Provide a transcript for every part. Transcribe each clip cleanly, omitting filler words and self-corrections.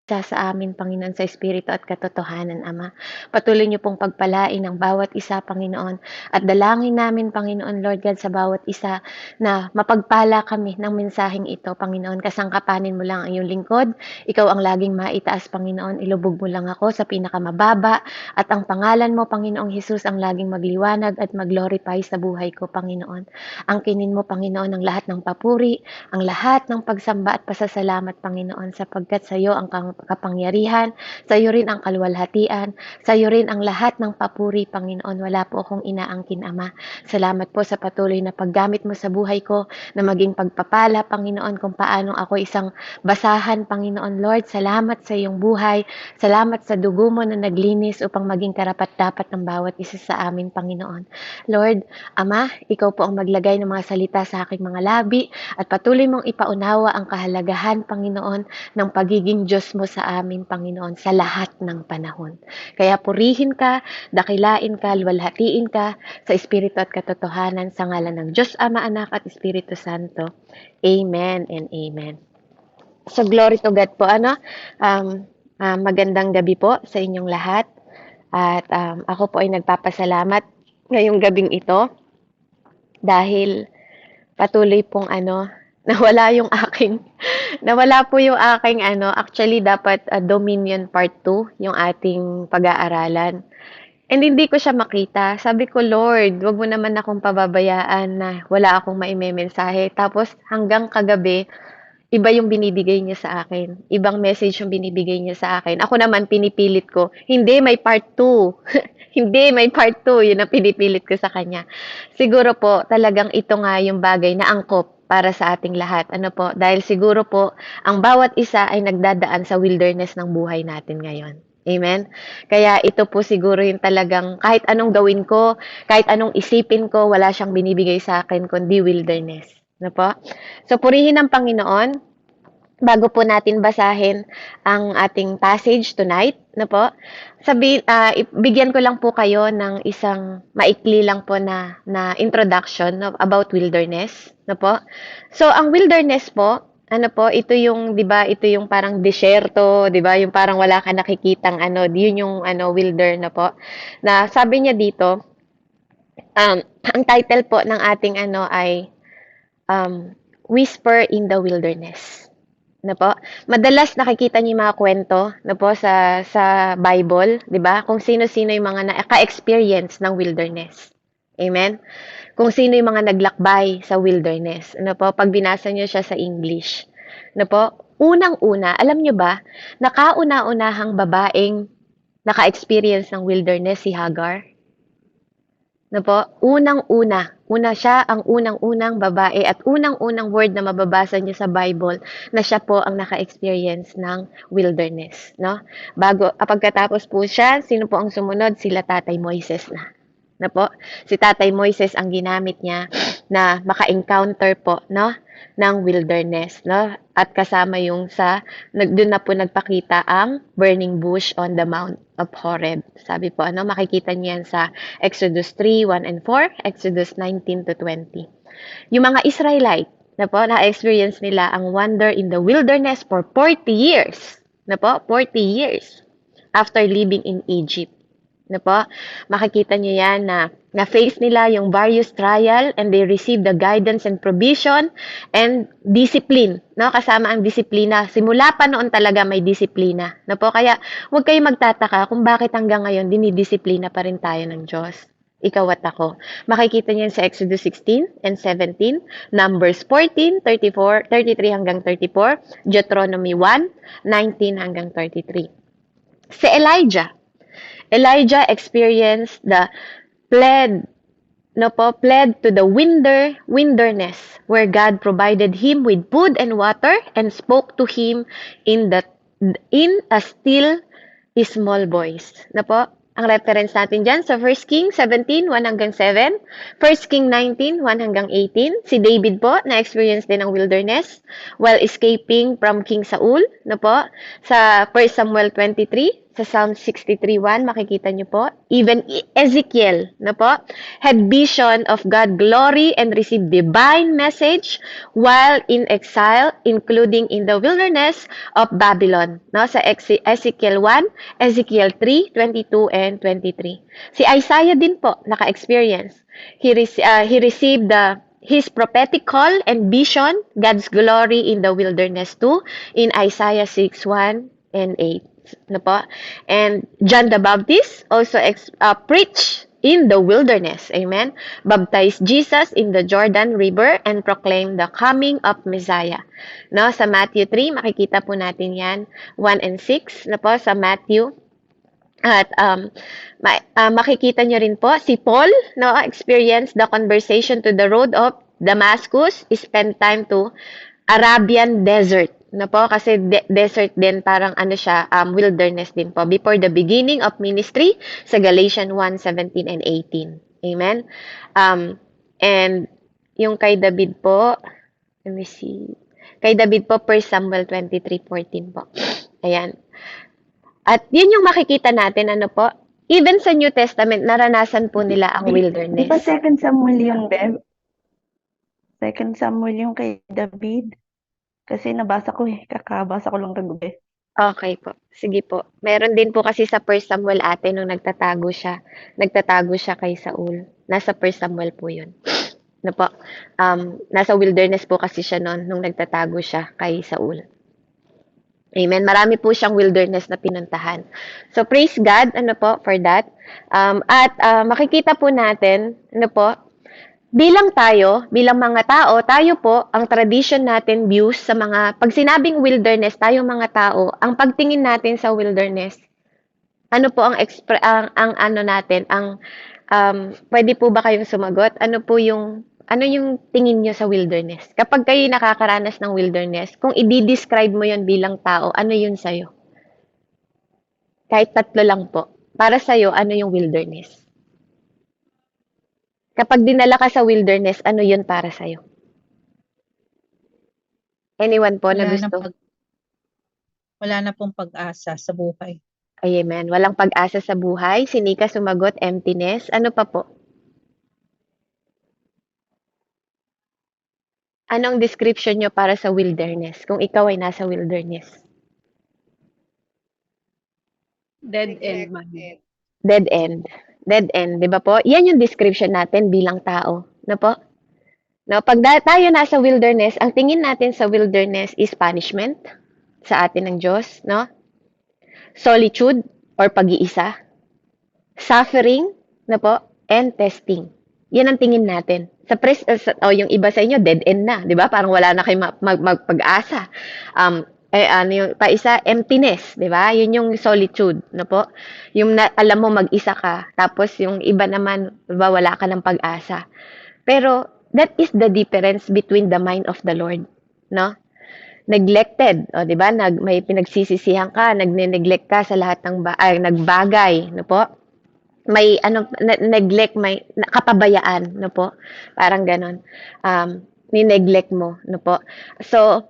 sa amin, Panginoon, sa Espiritu at katotohanan, Ama. Patuloy niyo pong pagpalain ang bawat isa, Panginoon. At dalangin namin, Panginoon, Lord God, sa bawat isa na mapagpala kami ng mensaheng ito, Panginoon. Kasangkapanin mo lang ang iyong lingkod. Ikaw ang laging maitaas, Panginoon. Ilubog mo lang ako sa pinakamababa. At ang pangalan mo, Panginoong Hesus, ang laging magliwanag at mag-glorify sa buhay ko, Panginoon. Angkinin mo, Panginoon, ang lahat ng papuri, ang lahat ng pagsamba at pasasalamat, Panginoon, sapagkat sa iyo ang kapangyarihan, sa iyo rin ang kaluwalhatian, sa iyo rin ang lahat ng papuri, Panginoon. Wala po akong inaangkin, Ama. Salamat po sa patuloy na paggamit mo sa buhay ko na maging pagpapala, Panginoon, kung paano ako isang basahan, Panginoon. Lord, salamat sa iyong buhay. Salamat sa dugo mo na naglinis upang maging karapat-dapat ng bawat isa sa amin, Panginoon. Lord, Ama, ikaw po ang maglagay ng mga salita sa aking mga labi at patuloy mong ipaunawa ang kahalagahan, Panginoon, ng pagiging Diyos mo sa amin, Panginoon, sa lahat ng panahon. Kaya purihin ka, dakilain ka, luwalhatiin ka sa Espiritu at katotohanan sa ngalan ng Diyos, Ama, Anak at Espiritu Santo. Amen and Amen. So, glory to God po. Magandang gabi po sa inyong lahat. At ako po ay nagpapasalamat ngayong gabing ito dahil patuloy pong nawala yung aking nawala po yung aking actually dapat Dominion Part 2 yung ating pag-aaralan. And hindi ko siya makita. Sabi ko, Lord, wag mo naman akong pababayaan na wala akong maimemensahe. Tapos hanggang kagabi, iba yung binibigay niya sa akin. Ibang message yung binibigay niya sa akin. Ako naman, pinipilit ko, hindi, may part 2. Hindi, may part 2. Yun ang pinipilit ko sa kanya. Siguro po, talagang ito nga yung bagay na angkop para sa ating lahat. Ano po? Dahil siguro po, ang bawat isa ay nagdadaan sa wilderness ng buhay natin ngayon. Amen? Kaya ito po siguro yung talagang kahit anong gawin ko, kahit anong isipin ko, wala siyang binibigay sa akin kundi wilderness. Ano po? So, purihin ang Panginoon. Bago po natin basahin ang ating passage tonight, na po, bigyan ko lang po kayo ng isang maikli lang po na introduction about wilderness, na po. So, ang wilderness po, ito yung, 'di ba, ito yung parang disyerto, 'di ba, yung parang wala ka nakikitang yun yung wilder na po. Na sabi niya dito, ang title po ng ating ay Whisper in the Wilderness. Na po? Madalas nakikita niyo yung mga kwento na po sa Bible, 'di ba? Kung sino-sino yung mga naka-experience ng wilderness. Amen. Kung sino yung mga naglakbay sa wilderness. Ano po? Pag binasa niyo siya sa English. Ano po? Unang-una, alam niyo ba, nakauna-unahang babaeng naka-experience ng wilderness si Hagar? Na po, una siya ang unang-unang babae at unang-unang word na mababasa niyo sa Bible na siya po ang naka-experience ng wilderness, no? Pagkatapos po siya, sino po ang sumunod? Sila Tatay Moises na po. Si Tatay Moises ang ginamit niya na maka-encounter po, no, ng wilderness, no? At kasama yung doon na po nagpakita ang burning bush on the Mount of Horeb. Sabi po, makikita niyan sa Exodus 3:1 and 4, Exodus 19 to 20. Yung mga Israelite, na po, na-experience nila ang wander in the wilderness for 40 years. Na po, 40 years after living in Egypt. Na po, makikita niyo yan na face nila yung various trial and they receive the guidance and provision and discipline, no? Kasama ang disiplina. Simula pa noon talaga may disiplina, na po. Kaya huwag kayong magtataka kung bakit hanggang ngayon dinidisiplina pa rin tayo ng Diyos. Ikaw at ako. Makikita niyan sa Exodus 16 and 17, Numbers 14, 33 hanggang 34, Deuteronomy 1, 19 hanggang 33. Si Elijah experienced the fled to the wilderness where God provided him with food and water and spoke to him in a still small voice. Na po, ang reference natin dyan sa 1 King 17, 1 hanggang 7, 1 King 19, 1 hanggang 18. Si David po, na-experience din ang wilderness while escaping from King Saul. Na po, sa 1 Samuel 23, Sa Psalm 63:1, makikita niyo po. Even Ezekiel, na po, had vision of God glory and received divine message while in exile, including in the wilderness of Babylon. No, sa Ezekiel 1, Ezekiel 3, 22 and 23. Si Isaiah din po, naka-experience. He received his prophetic call and vision, God's glory in the wilderness too, in Isaiah 6:1 and 8. No po? And John the Baptist also preached in the wilderness. Amen? Baptized Jesus in the Jordan River and proclaimed the coming of Messiah. No, sa Matthew 3, makikita po natin yan. 1 and 6, na po, sa Matthew. At makikita nyo rin po, si Paul, no, experienced the conversation to the road of Damascus, spent time to Arabian desert. No po, kasi desert din, parang ano siya, wilderness din po. Before the beginning of ministry, sa Galatians 1:17 and 18. Amen? And yung kay David po, let me see. Kay David po, 1 Samuel 23:14 po. Ayan. At yun yung makikita natin, ano po, even sa New Testament, naranasan po nila ang Di ba wilderness. 2 Samuel yung Bev? 2 Samuel yung kay David? Kasi nabasa ko kakabasa ko lang kagabi. Okay po. Sige po. Meron din po kasi sa 1 Samuel ate nung nagtatago siya. Nagtatago siya kay Saul. Nasa 1 Samuel po yun. Ano po? Nasa wilderness po kasi siya noon nung nagtatago siya kay Saul. Amen. Marami po siyang wilderness na pinuntahan. So, praise God, ano po, for that. Makikita po natin, ano po, bilang mga tao, tayo po, ang tradition natin, views sa mga, pag sinabing wilderness, tayo mga tao, ang pagtingin natin sa wilderness, ano po ang ano natin, pwede po ba kayong sumagot? Ano yung tingin nyo sa wilderness? Kapag kayo nakakaranas ng wilderness, kung i-describe mo yon bilang tao, ano yun sa'yo? Kahit tatlo lang po. Para sa'yo, ano yung wilderness? Kapag dinala ka sa wilderness, ano yun para sa'yo? Anyone po na gusto? Wala na pong pag-asa sa buhay. Amen. Walang pag-asa sa buhay. Si Nika sumagot, emptiness. Ano pa po? Anong description nyo para sa wilderness? Kung ikaw ay nasa wilderness. Dead end man. Dead end. Dead end, 'di ba po? Yan yung description natin bilang tao, no po? No, pag tayo nasa wilderness, ang tingin natin sa wilderness is punishment sa atin ng Diyos, no? Solitude or pag-iisa, suffering, no po, and testing. Yan ang tingin natin. Yung iba sa inyo dead end na, 'di ba? Parang wala na kayong magpag-asa. Ano yung paisa, emptiness, 'di ba? Yun yung solitude, no po? Yung alam mo mag-isa ka, tapos yung iba naman, 'di ba, wala ka ng pag-asa. Pero that is the difference between the mind of the Lord, no? Neglected, o 'di ba? May pinagsisisihan ka, nagne-neglect ka sa lahat ng nagbagay, no po? May neglect, may kapabayaan, no po? Parang ganon. Ni-neglect mo, no po? So,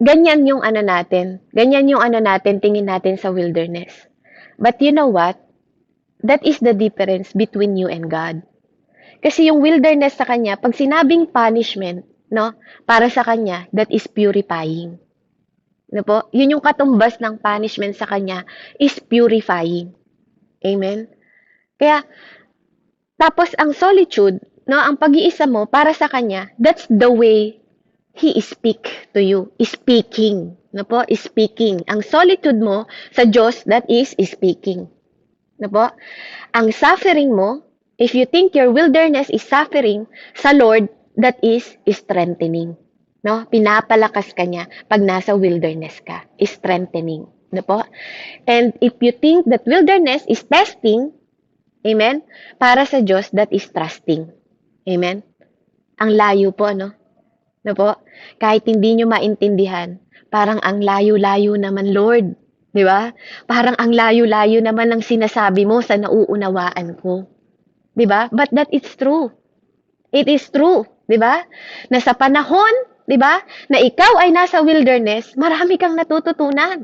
ganyan yung ano natin. Ganyan yung ano natin, tingin natin sa wilderness. But you know what? That is the difference between you and God. Kasi yung wilderness sa kanya, pag sinabing punishment, no, para sa kanya, that is purifying. No po? Yun yung katumbas ng punishment sa kanya is purifying. Amen? Kaya, tapos ang solitude, no, ang pag-iisa mo para sa kanya, that's the way He speak to you. Speaking. No po? Speaking. Ang solitude mo sa Diyos, that is speaking. No po? Ang suffering mo, if you think your wilderness is suffering, sa Lord, that is strengthening. No? Pinapalakas ka niya pag nasa wilderness ka. Strengthening. No po? And if you think that wilderness is testing, amen? Para sa Diyos, that is trusting. Amen? Ang layo po, no? No po? Kahit hindi nyo maintindihan, parang ang layo-layo naman, Lord. Di ba? Parang ang layo-layo naman ng sinasabi mo sa nauunawaan ko. Di ba? But that is true. It is true. Di ba? Na sa panahon, di ba, na ikaw ay nasa wilderness, marami kang natututunan.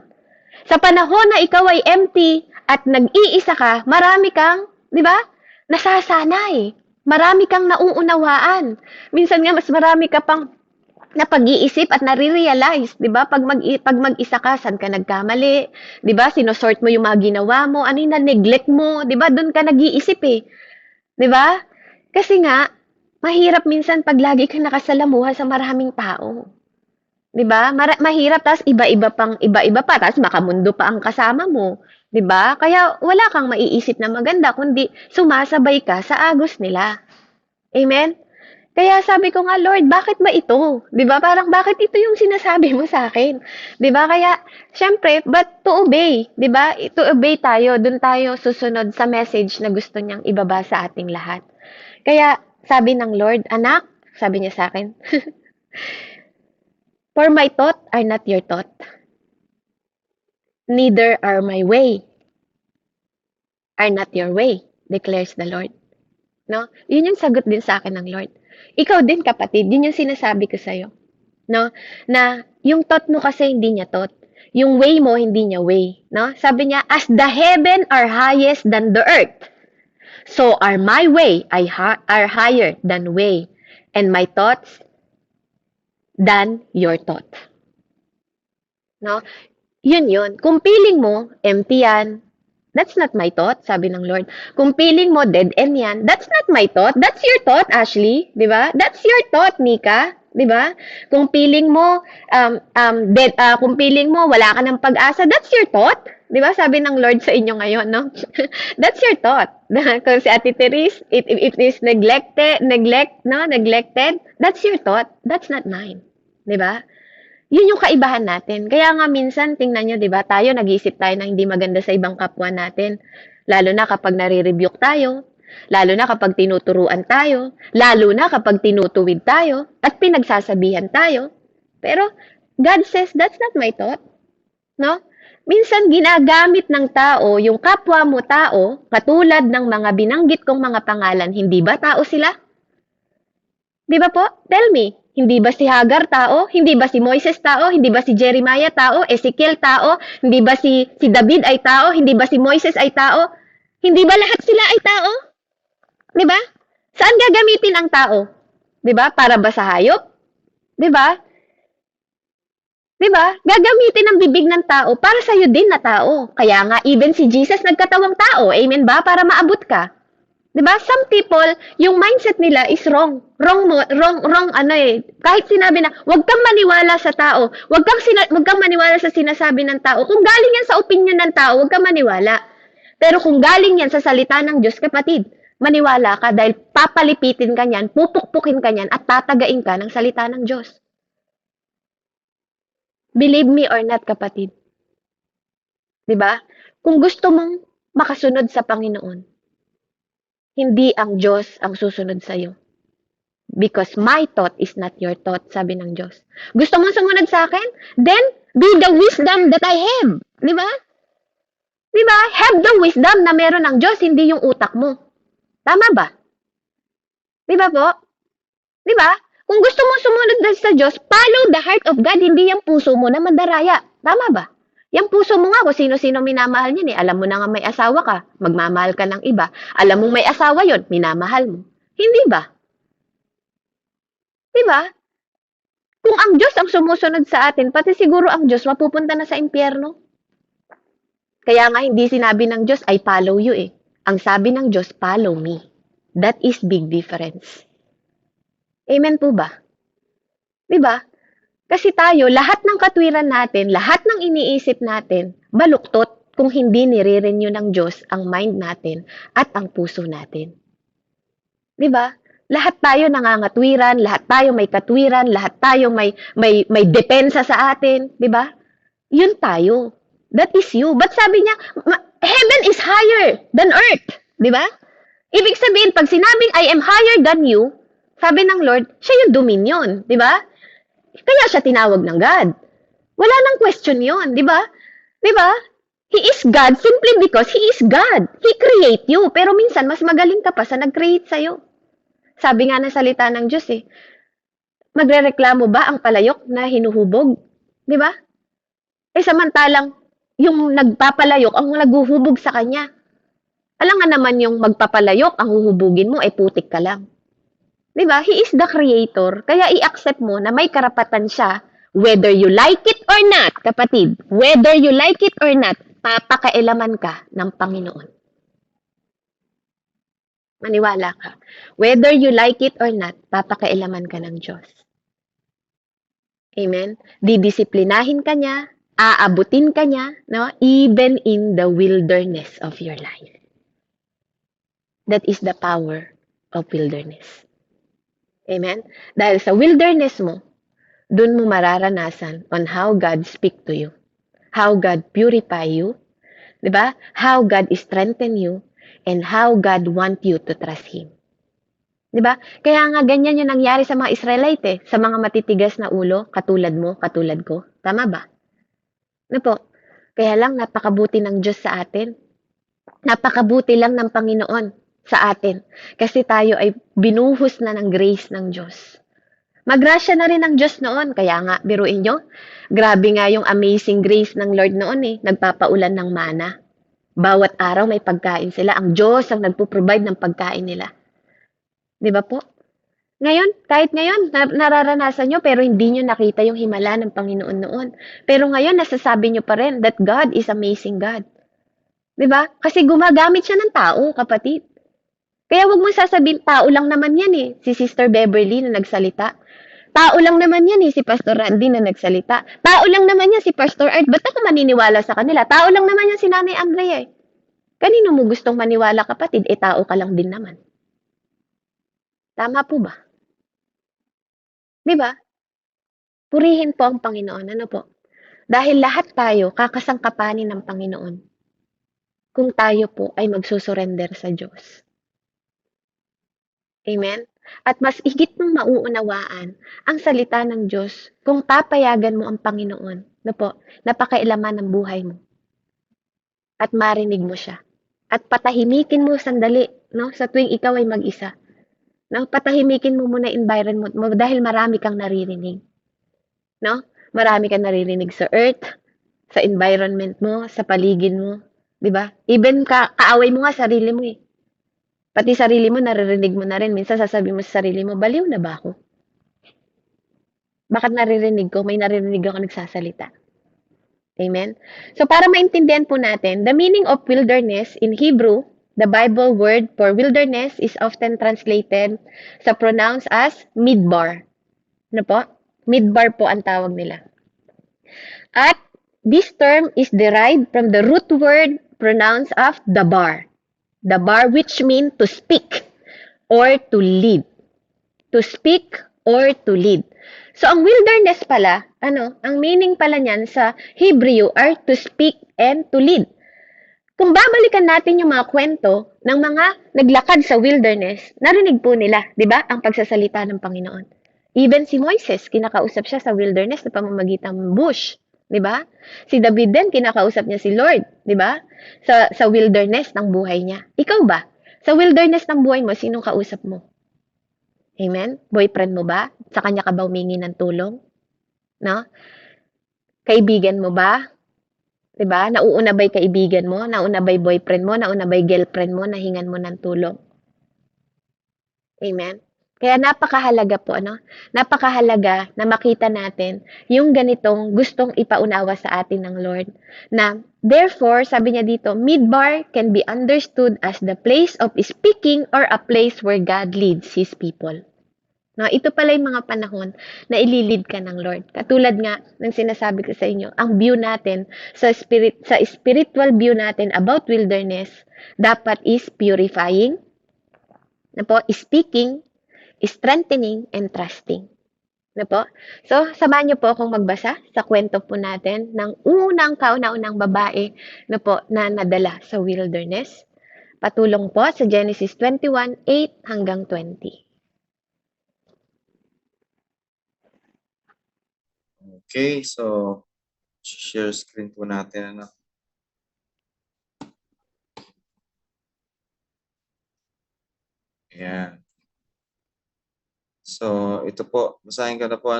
Sa panahon na ikaw ay empty at nag-iisa ka, marami kang, di ba, nasasanay. Marami kang nauunawaan. Minsan nga, mas marami ka pang na pag-iisip at nare-realize, 'di ba? Pag mag-isa ka, saan ka nagkamali, 'di ba? Sinosort mo yung mga ginawa mo, ano yung na-neglect mo, 'di ba? Doon ka nag-iisip eh, 'di ba? Kasi nga mahirap minsan pag lagi kang nakasalamuha sa maraming tao, 'di ba? Mahirap tas iba-iba pa, tas makamundo pa ang kasama mo, 'di ba? Kaya wala kang maiisip na maganda kundi sumasabay ka sa agos nila. Amen? Kaya sabi ko nga, Lord, bakit ba ito? 'Di ba? Parang bakit ito yung sinasabi mo sa akin? 'Di ba? Kaya syempre, but to obey, 'di ba? To obey tayo, dun tayo susunod sa message na gusto niyang ibaba sa ating lahat. Kaya sabi ng Lord, anak, sabi niya sa akin, for my thought are not your thought, neither are my way are not your way, declares the Lord. No? Yun yung sagot din sa akin ng Lord. Ikaw din, kapatid, yun yung sinasabi ko sa'yo. No? Na yung thought mo kasi hindi niya thought. Yung way mo, hindi niya way. No? Sabi niya, as the heaven are highest than the earth, so are my way are higher than way, and my thoughts than your thought. No? Yun. Kung feeling mo, empty yan, that's not my thought, sabi ng Lord. Kung feeling mo dead end yan, that's not my thought. That's your thought, Ashley. Di ba? That's your thought, Nika. Di ba? Kung feeling mo, kung feeling mo wala ka ng pag-asa, that's your thought. Di ba? Sabi ng Lord sa inyo ngayon, no? That's your thought. Kung si Ate Therese, if it is neglected, that's your thought. That's not mine. Di ba? Yun yung kaibahan natin. Kaya nga minsan, tingnan nyo, di ba, tayo, nag-iisip tayo ng hindi maganda sa ibang kapwa natin. Lalo na kapag nare-rebuke tayo, lalo na kapag tinuturuan tayo, lalo na kapag tinutuwid tayo, at pinagsasabihan tayo. Pero, God says, that's not my thought. No? Minsan, ginagamit ng tao, yung kapwa mo tao, katulad ng mga binanggit kong mga pangalan, hindi ba tao sila? Di ba po? Tell me. Hindi ba si Hagar tao? Hindi ba si Moises tao? Hindi ba si Jeremiah tao? Ezekiel tao? Hindi ba si David ay tao? Hindi ba si Moises ay tao? Hindi ba lahat sila ay tao? 'Di ba? Saan gagamitin ang tao? 'Di ba? Para ba sa hayop? 'Di ba? 'Di ba? Gagamitin ang bibig ng tao para sa iyo din na tao. Kaya nga even si Jesus nagkatawang tao. Amen ba? Para maabot ka. 'Di ba? Some people, yung mindset nila is wrong. Wrong kahit sinabi na, huwag kang maniwala sa tao. Huwag kang maniwala sa sinasabi ng tao. Kung galing yan sa opinion ng tao, huwag kang maniwala. Pero kung galing yan sa salita ng Diyos, kapatid, maniwala ka dahil papalipitin ka niyan, pupukpukin ka niyan, at tatagain ka ng salita ng Diyos. Believe me or not, kapatid. 'Di ba? Kung gusto mong makasunod sa Panginoon, hindi ang Diyos ang susunod sa iyo. Because my thought is not your thought, sabi ng Diyos. Gusto mong sumunod sa akin? Then, be the wisdom that I have. Di ba? Di ba? Have the wisdom na meron ng Diyos, hindi yung utak mo. Tama ba? Di ba po? Di ba? Kung gusto mong sumunod sa Diyos, follow the heart of God, hindi yung puso mo na mandaraya. Tama ba? Yung puso mo nga, kung sino-sino minamahal niyan eh. Alam mo na nga may asawa ka, magmamahal ka ng iba. Alam mo may asawa yon, minamahal mo. Hindi ba? Diba? Kung ang Diyos ang sumusunod sa atin, pati siguro ang Diyos mapupunta na sa impyerno. Kaya nga hindi sinabi ng Diyos, I follow you eh. Ang sabi ng Diyos, follow me. That is big difference. Amen po ba? Diba? Kasi tayo, lahat ng katwiran natin, lahat ng iniisip natin, baluktot kung hindi nire-renew ng Diyos ang mind natin at ang puso natin. Diba? Lahat tayo nangangatwiran, lahat tayo may katwiran, lahat tayo may depensa sa atin, 'di ba? 'Yun tayo. That is you. But sabi niya, heaven is higher than earth, 'di ba? Ibig sabihin, pag sinabing I am higher than you, sabi ng Lord, siya yung dominion, 'di ba? Kaya siya tinawag ng God. Wala nang question 'yon, 'di ba? 'Di ba? He is God simply because He is God. He create you, pero minsan mas magaling ka pa sa nag-create sa'yo. Sabi nga ng salita ng Diyos eh, magrereklamo ba ang palayok na hinuhubog? Di ba? Eh samantalang, yung nagpapalayok ang naghuhubog sa kanya. Alam nga naman yung magpapalayok, ang huhubugin mo ay putik ka lang. 'Di ba? He is the creator. Kaya i-accept mo na may karapatan siya whether you like it or not, kapatid. Whether you like it or not, papakailaman ka ng Panginoon. Maniwala ka. Whether you like it or not, papakailaman ka ng Diyos. Amen? Didisiplinahin ka niya, aabutin ka niya, no? Even in the wilderness of your life. That is the power of wilderness. Amen? Dahil sa wilderness mo, dun mo mararanasan on how God speak to you. How God purify you. Diba? How God strengthen you. And how God want you to trust Him. Diba? Kaya nga ganyan yung nangyari sa mga Israelite sa mga matitigas na ulo, katulad mo, katulad ko. Tama ba? Ano po? Kaya lang napakabuti ng Diyos sa atin. Napakabuti lang ng Panginoon sa atin. Kasi tayo ay binuhos na ng grace ng Diyos. Magrasya na rin ang Diyos noon. Kaya nga, biruin nyo, grabe nga yung amazing grace ng Lord noon eh. Nagpapaulan ng mana. Bawat araw may pagkain sila. Ang Diyos ang nagpo-provide ng pagkain nila. Di ba po? Ngayon, kahit ngayon, nararanasan nyo pero hindi nyo nakita yung himala ng Panginoon noon. Pero ngayon, nasasabi nyo pa rin that God is amazing God. Di ba? Kasi gumagamit siya ng tao, kapatid. Kaya wag mo sasabihin, tao lang naman yan eh. Si Sister Beverly na nagsalita. Tao lang naman yan eh, si Pastor Randy na nagsalita. Tao lang naman yan si Pastor Art. Ba't ako maniniwala sa kanila? Tao lang naman yan si Nanay Andrea eh. Kanino mo gustong maniwala, kapatid? Eh, tao ka lang din naman. Tama po ba? Di ba? Purihin po ang Panginoon. Ano po? Dahil lahat tayo kakasangkapanin ng Panginoon kung tayo po ay magsusurrender sa Diyos. Amen? At mas higit mong mauunawaan ang salita ng Diyos kung papayagan mo ang Panginoon na po, napakailaman ng buhay mo. At marinig mo siya. At patahimikin mo sandali, no? Sa tuwing ikaw ay mag-isa. No? Patahimikin mo muna environment mo dahil marami kang naririnig. No? Marami kang naririnig sa earth, sa environment mo, sa paligid mo, 'di ba? Even kaaway mo nga sarili mo eh. Pati sarili mo naririnig mo na rin. Minsan sasabihin mo sa sarili mo, baliw na ba ako? Bakit naririnig ko? May naririnig ako nagsasalita. Amen? So para maintindihan po natin, the meaning of wilderness in Hebrew, the Bible word for wilderness is often translated sa pronounce as midbar. Ano po? Midbar po ang tawag nila. At this term is derived from the root word pronounced of dabar. Dabar, which mean to speak or to lead. To speak or to lead. So, ang wilderness pala, ang meaning pala niyan sa Hebrew are to speak and to lead. Kung babalikan natin yung mga kwento ng mga naglakad sa wilderness, narinig po nila, di ba, ang pagsasalita ng Panginoon. Even si Moises, kinakausap siya sa wilderness na pamamagitan ng bush, di ba? Si David din, kinakausap niya si Lord, di ba? Sa wilderness ng buhay niya. Ikaw ba? Sa wilderness ng buhay mo, sinong kausap mo? Amen? Boyfriend mo ba? Sa kanya ka ba humingi ng tulong? No? Kaibigan mo ba? 'Di ba? Nauuna ba'y kaibigan mo? Nauna ba'y boyfriend mo? Nauna ba'y girlfriend mo? Nahingan mo ng tulong? Amen? Kaya napakahalaga po, Napakahalaga na makita natin yung ganitong gustong ipaunawa sa atin ng Lord. Na, therefore, sabi niya dito, midbar can be understood as the place of speaking or a place where God leads His people. No, ito pala yung mga panahon na ililid ka ng Lord. Katulad nga ng sinasabi ko sa inyo, ang view natin sa spiritual view natin about wilderness dapat is purifying, speaking, strengthening, and trusting. So, samahan niyo po akong magbasa sa kwento po natin ng kauna-unang babae na nadala sa wilderness. Patulong po sa Genesis 21:8 hanggang 20. Okay, so share screen po natin. Ayan. So, ito po. Basahin ko na po,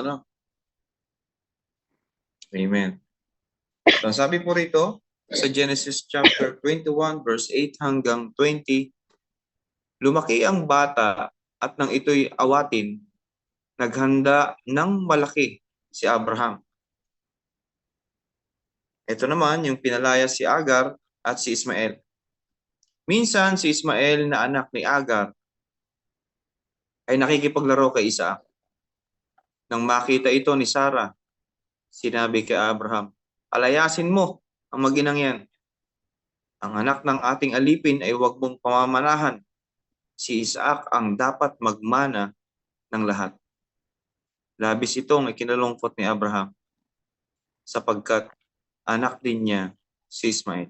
Amen. So, sabi po rito, sa Genesis chapter 21 verse 8 hanggang 20, lumaki ang bata at nang ito'y awatin, naghanda ng malaki si Abraham. Ito naman yung pinalaya si Agar at si Ismael. Minsan si Ismael na anak ni Agar ay nakikipaglaro kay Isaac. Nang makita ito ni Sarah, sinabi kay Abraham, "Palayasin mo ang mag-inang yan. Ang anak ng ating alipin ay huwag mong pamamanahan. Si Isaac ang dapat magmana ng lahat." Labis itong ikinalungkot ni Abraham sapagkat anak din niya si Ismael.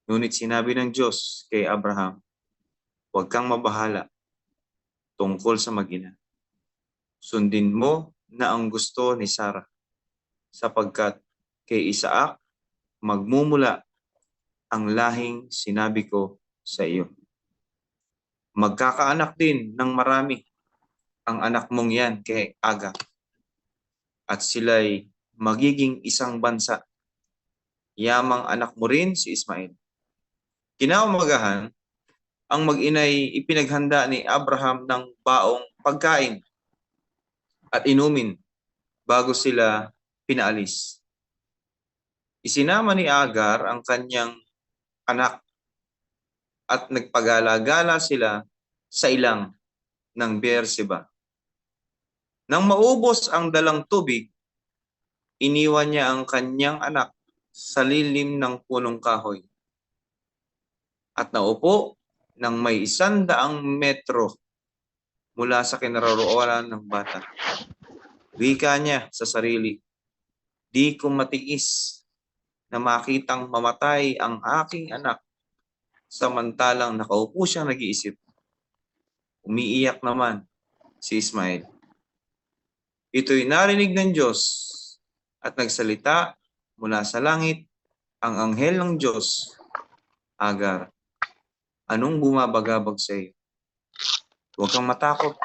Ngunit sinabi ng Diyos kay Abraham, "Huwag kang mabahala tungkol sa mag-ina. Sundin mo na ang gusto ni Sarah, sapagkat kay Isaac magmumula ang lahing sinabi ko sa iyo. Magkakaanak din ng marami ang anak mong yan kay Agar, at sila'y magiging isang bansa. Yamang anak mo rin si Ismael." Kinaumagahan, ang mag-inay ipinaghanda ni Abraham ng baong pagkain at inumin bago sila pinaalis. Isinama ni Agar ang kanyang anak at nagpagala-gala sila sa ilang ng Beerseba. Nang maubos ang dalang tubig, iniwan niya ang kanyang anak sa lilim ng punong kahoy at naupo ng may 100 metro mula sa kinaroroonan ng bata. Wika niya sa sarili, "Di ko matiis na makitang mamatay ang aking anak, samantalang nakaupo siyang nag-iisip." Umiiyak naman si Ismael. Ito'y narinig ng Diyos at nagsalita mula sa langit ang anghel ng Diyos, "Agar, anong bumabagabag sa iyo? Huwag kang matakot.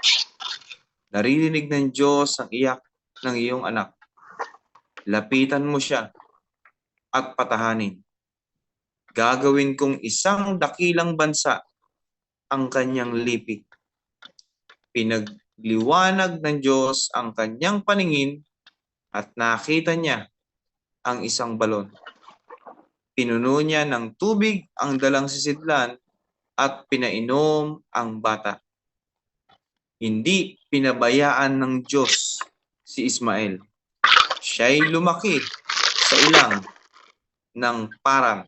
Naririnig ng Diyos ang iyak ng iyong anak. Lapitan mo siya at patahanin. Gagawin kong isang dakilang bansa ang kanyang lipi." Pinagliwanag ng Diyos ang kanyang paningin at nakita niya ang isang balon. Pinuno niya ng tubig ang dalang sisidlan at pinainom ang bata. Hindi pinabayaan ng Diyos si Ismael. Siya'y lumaki sa ilang ng parang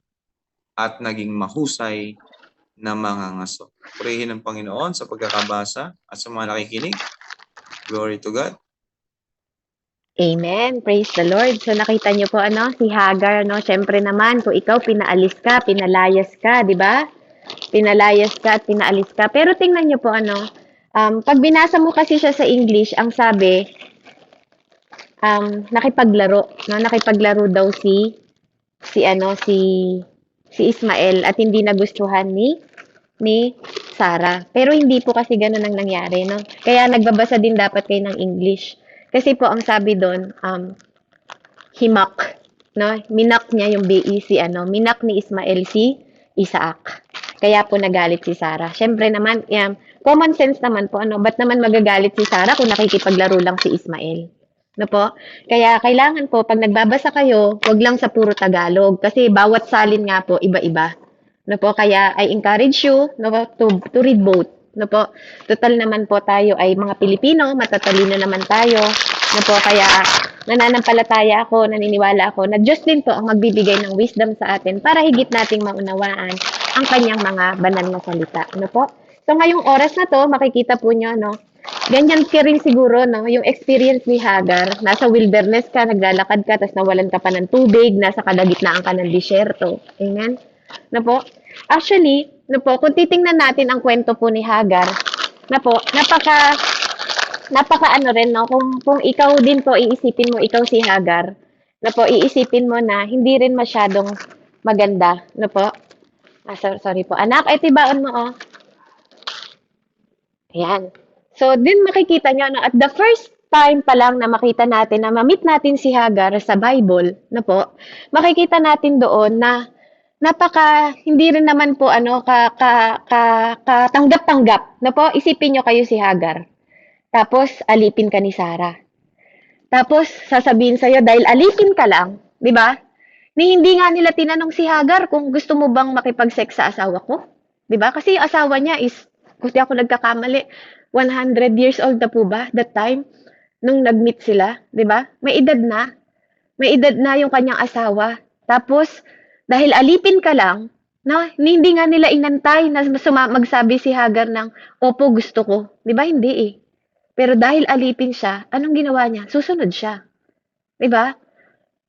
at naging mahusay na mangangaso. Purihin ng Panginoon sa pagkakabasa at sa mga nakikinig. Glory to God. Amen. Praise the Lord. So nakita niyo po si Hagar, Siyempre naman kung ikaw pinaalis ka, pinalayas ka, 'di ba? Pinalayas ka at pinaalis ka. Pero tingnan niyo po pag binasa mo kasi siya sa English, ang sabi nakipaglaro, Nakipaglaro daw si Ismael at hindi nagustuhan ni Sarah. Pero hindi po kasi ganun ang nangyari, Kaya nagbabasa din dapat kayo ng English. Kasi po ang sabi doon, himak, Minak niya yung minak ni Ismael si Isaac. Kaya po nagalit si Sarah. Siyempre naman, common sense naman po, ba't naman magagalit si Sarah kung nakikipaglaro lang si Ismael? Po? Kaya kailangan po, pag nagbabasa kayo, wag lang sa puro Tagalog. Kasi bawat salin nga po, iba-iba. Po? Kaya I encourage you to read both. Po? Total naman po tayo ay mga Pilipino, matatalino naman tayo. Po? Kaya nananampalataya ako, naniniwala ako na Diyos din po ang magbibigay ng wisdom sa atin para higit nating maunawaan ang kanyang mga banal na salita. Po? So ngayong oras na to, makikita po nyo, ganyan ka rin siguro, yung experience ni Hagar, nasa wilderness ka, naglalakad ka, tapos nawalan ka pa ng tubig, nasa kalagitnaan ka ng disyerto. Amen? Po? Actually, kung titingnan natin ang kwento po ni Hagar, napaka rin, kung ikaw din po, iisipin mo, ikaw si Hagar, iisipin mo na hindi rin masyadong maganda, po? Sorry po. Anak, ay tibaon mo, Ayan. So, din makikita nyo, at the first time pa lang na makita natin na ma-meet natin si Hagar sa Bible, na po, makikita natin doon na hindi rin naman po ano katanggap-tanggap na po. Isipin nyo kayo si Hagar. Tapos alipin ka ni Sarah. Tapos sasabihin sa'yo dahil alipin ka lang, 'di ba? Hindi nga nila tinanong si Hagar kung gusto mo bang makipag-sex sa asawa ko, 'di ba? Kasi yung asawa niya is, kung di ako nagkakamali, 100 years old na po ba that time nung nag-meet sila, 'di ba? May edad na. May edad na yung kanyang asawa. Tapos dahil alipin ka lang, no, hindi nga nila inantay na magsabi si Hagar ng, "Opo, gusto ko." 'Di ba? Hindi eh. Pero dahil alipin siya, anong ginawa niya? Susunod siya. 'Di ba?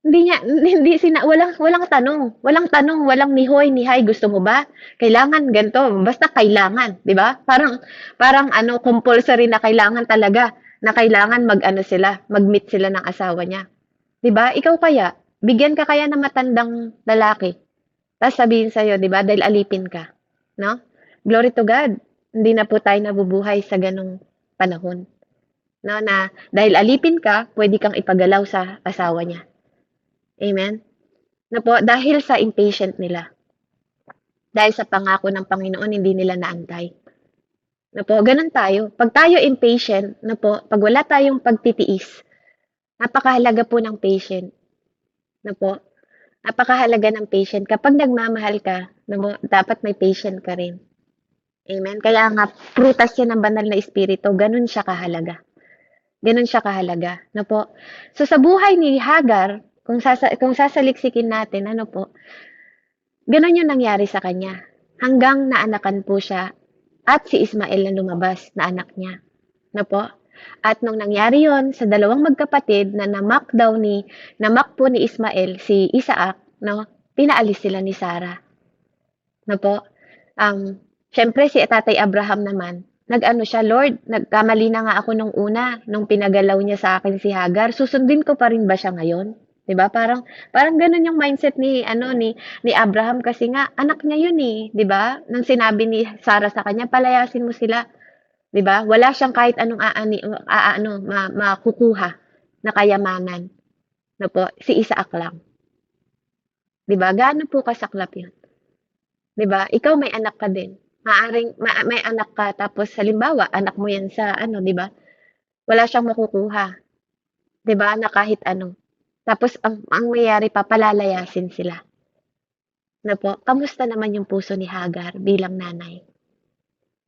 Walang tanong. Walang tanong, walang ni hoy, ni hay, gusto mo ba? Kailangan ganito, basta kailangan, 'di ba? Parang ano, compulsory na kailangan talaga na kailangan mag-meet sila ng asawa niya. 'Di ba? Ikaw kaya, bigyan ka kaya ng matandang lalaki. Tapos sabihin sa'yo, 'di ba? Dahil alipin ka, no? Glory to God. Hindi na po tayo nabubuhay sa ganong panahon. No, na dahil alipin ka, pwede kang ipagalaw sa asawa niya. Amen? Na po, dahil sa impatient nila. Dahil sa pangako ng Panginoon, hindi nila naantay. Na po, ganun tayo. Pag tayo impatient, na po, pag wala tayong pagtitiis, napakahalaga po ng patient. Na po, napakahalaga ng patient. Kapag nagmamahal ka, na po, dapat may patient ka rin. Amen? Kaya nga, prutas yan ng banal na espiritu, ganun siya kahalaga. Ganun siya kahalaga, na po. So sa buhay ni Hagar, kung sasaliksikin natin, ano po, ganun yung nangyari sa kanya. Hanggang naanakan po siya at si Ismael na lumabas na anak niya, na po. At nung nangyari yon sa dalawang magkapatid na namak po ni Ismael si Isaac, no, pinaalis sila ni Sarah. Na po. Syempre si Tatay Abraham naman, nag-ano siya, Lord, nagkamali na nga ako nung una, nung pinagalaw niya sa akin si Hagar, susundin ko pa rin ba siya ngayon? 'Di ba? Parang ganun yung mindset ni Abraham kasi nga anak niya yun eh, 'di ba? Nang sinabi ni Sarah sa kanya, palayasin mo sila, 'di ba? Wala siyang kahit anong makukuha na kayamanan. No po, si Isaac lang. 'Di ba? Gaano po kasaklap 'yun? 'Di ba? Ikaw may anak ka din. May anak ka tapos halimbawa anak mo 'yan sa 'di ba? Wala siyang makukuha. 'Di ba? Na kahit ano. Tapos ang mangyayari pa palalayasin sila. Na po, kamusta naman yung puso ni Hagar bilang nanay?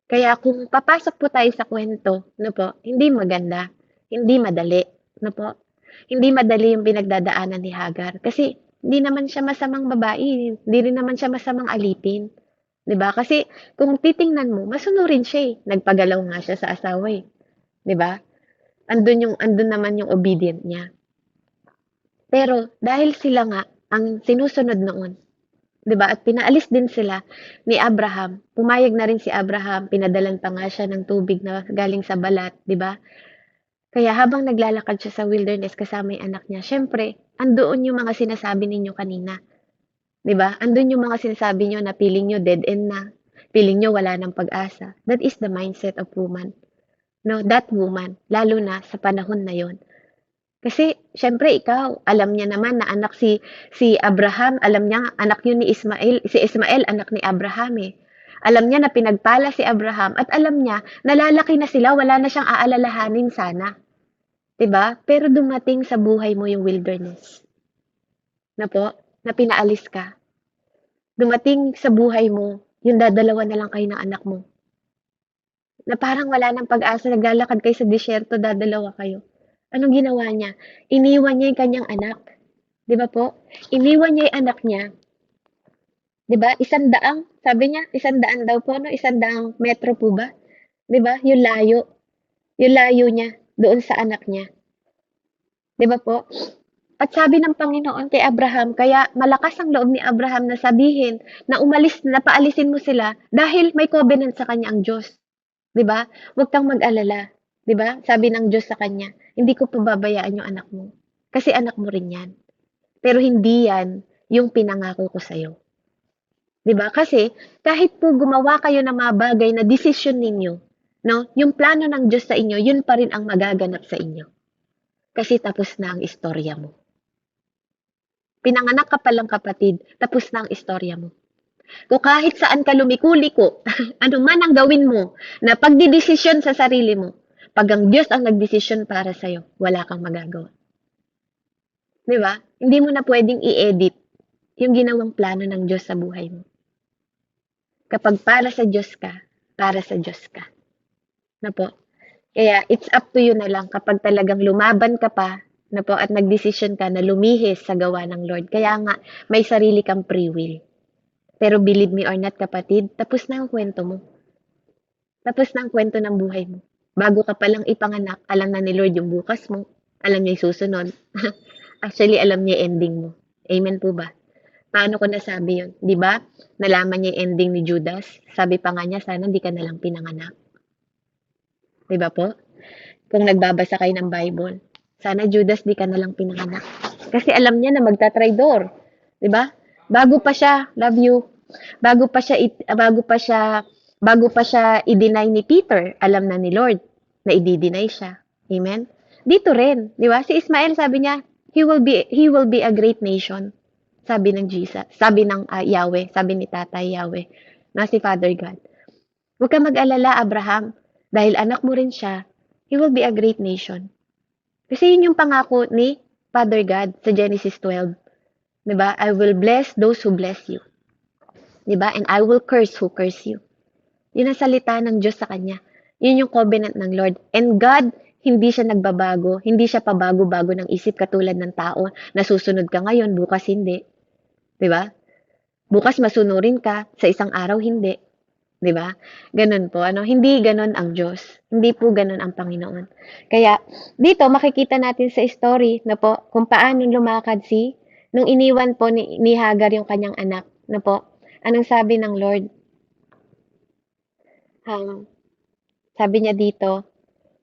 Kaya kung papasok po tayo sa kwento, po, hindi maganda, hindi madali, po. Hindi madali yung pinagdadaanan ni Hagar kasi hindi naman siya masamang babae, hindi rin naman siya masamang alipin. 'Di ba? Kasi kung titingnan mo, masunurin siya eh. Nagpagalaw nga siya sa asawa eh. 'Di ba? Andun naman yung obedient niya. Pero dahil sila nga ang sinusunod noon, 'di ba? At pinaalis din sila ni Abraham. Pumayag na rin si Abraham, pinadalan pa nga siya ng tubig na galing sa balat, 'di ba? Kaya habang naglalakad siya sa wilderness kasama yung anak niya, syempre, andoon yung mga sinasabi ninyo kanina. 'Di ba? Andun yung mga sinasabi niyo na feeling niyo dead end na. Feeling niyo wala ng pag-asa. That is the mindset of woman. No, that woman, lalo na sa panahon na 'yon. Kasi syempre ikaw, alam niya naman na anak si Abraham, alam niya anak yun ni Ismael, si Ismael anak ni Abraham eh. Alam niya na pinagpala si Abraham at alam niya nalalaki na sila, wala na siyang aalalahanin sana. 'Di ba? Pero dumating sa buhay mo yung wilderness. Na po, na pinaalis ka. Dumating sa buhay mo, yung dadalawa na lang kayo ng anak mo. Na parang wala ng pag-asa, naglalakad kayo sa disyerto, dadalawa kayo. Anong ginawa niya? Iniwan niya yung kanyang anak. 'Di ba po? Iniwan niya yung anak niya. 'Di ba? 100, sabi niya, 100 daw po, no? 100 metro po ba? 'Di ba? Yung layo. Yung layo niya doon sa anak niya. 'Di ba po? At sabi ng Panginoon kay Abraham, kaya malakas ang loob ni Abraham na sabihin na paalisin mo sila dahil may covenant sa kanya ang Diyos. 'Di ba? Huwag kang mag-alala. 'Di ba? Sabi ng Diyos sa kanya, hindi ko pababayaan yung anak mo. Kasi anak mo rin yan. Pero hindi yan yung pinangako ko sa'yo. 'Di ba? Kasi kahit po gumawa kayo ng mga bagay na desisyon ninyo, no? Yung plano ng Diyos sa inyo, yun pa rin ang magaganap sa inyo. Kasi tapos na ang istorya mo. Pinanganak ka pa lang kapatid, tapos na ang istorya mo. Kung kahit saan ka lumiko-liko, ano man ang gawin mo, na pagdidesisyon sa sarili mo, pag ang Diyos ang nagdesisyon para sa'yo, wala kang magagawa. Di ba? Hindi mo na pwedeng i-edit yung ginawang plano ng Diyos sa buhay mo. Kapag para sa Diyos ka, para sa Diyos ka. Na po? Kaya it's up to you na lang kapag talagang lumaban ka pa, na po, at nagdesisyon ka na lumihis sa gawa ng Lord. Kaya nga, may sarili kang free will. Pero believe me or not, kapatid, tapos na ang kwento mo. Tapos na ang kwento ng buhay mo. Bago ka palang ipanganak, alam na ni Lord yung bukas mo. Alam niya yung susunod. Actually, alam niya yung ending mo. Amen po ba? Paano ko nasabi yun? Di ba? Nalaman niya yung ending ni Judas. Sabi pa nga niya, sana hindi ka nalang pinanganak. Di ba po? Kung nagbabasa kayo ng Bible, sana Judas di ka nalang pinanganak. Kasi alam niya na magtatraidor. Di ba? Bago pa siya, love you. Bago pa siya i-deny ni Peter, alam na ni Lord na i-deny siya. Amen. Dito rin, di ba? Si Ismael sabi niya, he will be a great nation. Sabi ng Jesus, sabi ng Yahweh, sabi ni Tatay Yahweh, na si Father God. Huwag ka mag-alala, Abraham, dahil anak mo rin siya, he will be a great nation. Kasi yun yung pangako ni Father God sa Genesis 12. Diba? I will bless those who bless you. Diba? And I will curse who curse you. Yun ang salita ng Diyos sa kanya. Yun yung covenant ng Lord. And God, hindi siya nagbabago. Hindi siya pabago-bago ng isip katulad ng tao. Nasusunod ka ngayon, bukas hindi. Diba? Bukas masunurin ka, sa isang araw hindi. Diba? Ganun po. Hindi ganun ang Diyos. Hindi po ganun ang Panginoon. Kaya, dito makikita natin sa story na po, kung paano lumakad nung iniwan po ni Hagar yung kanyang anak, na po, anong sabi ng Lord? Sabi niya dito,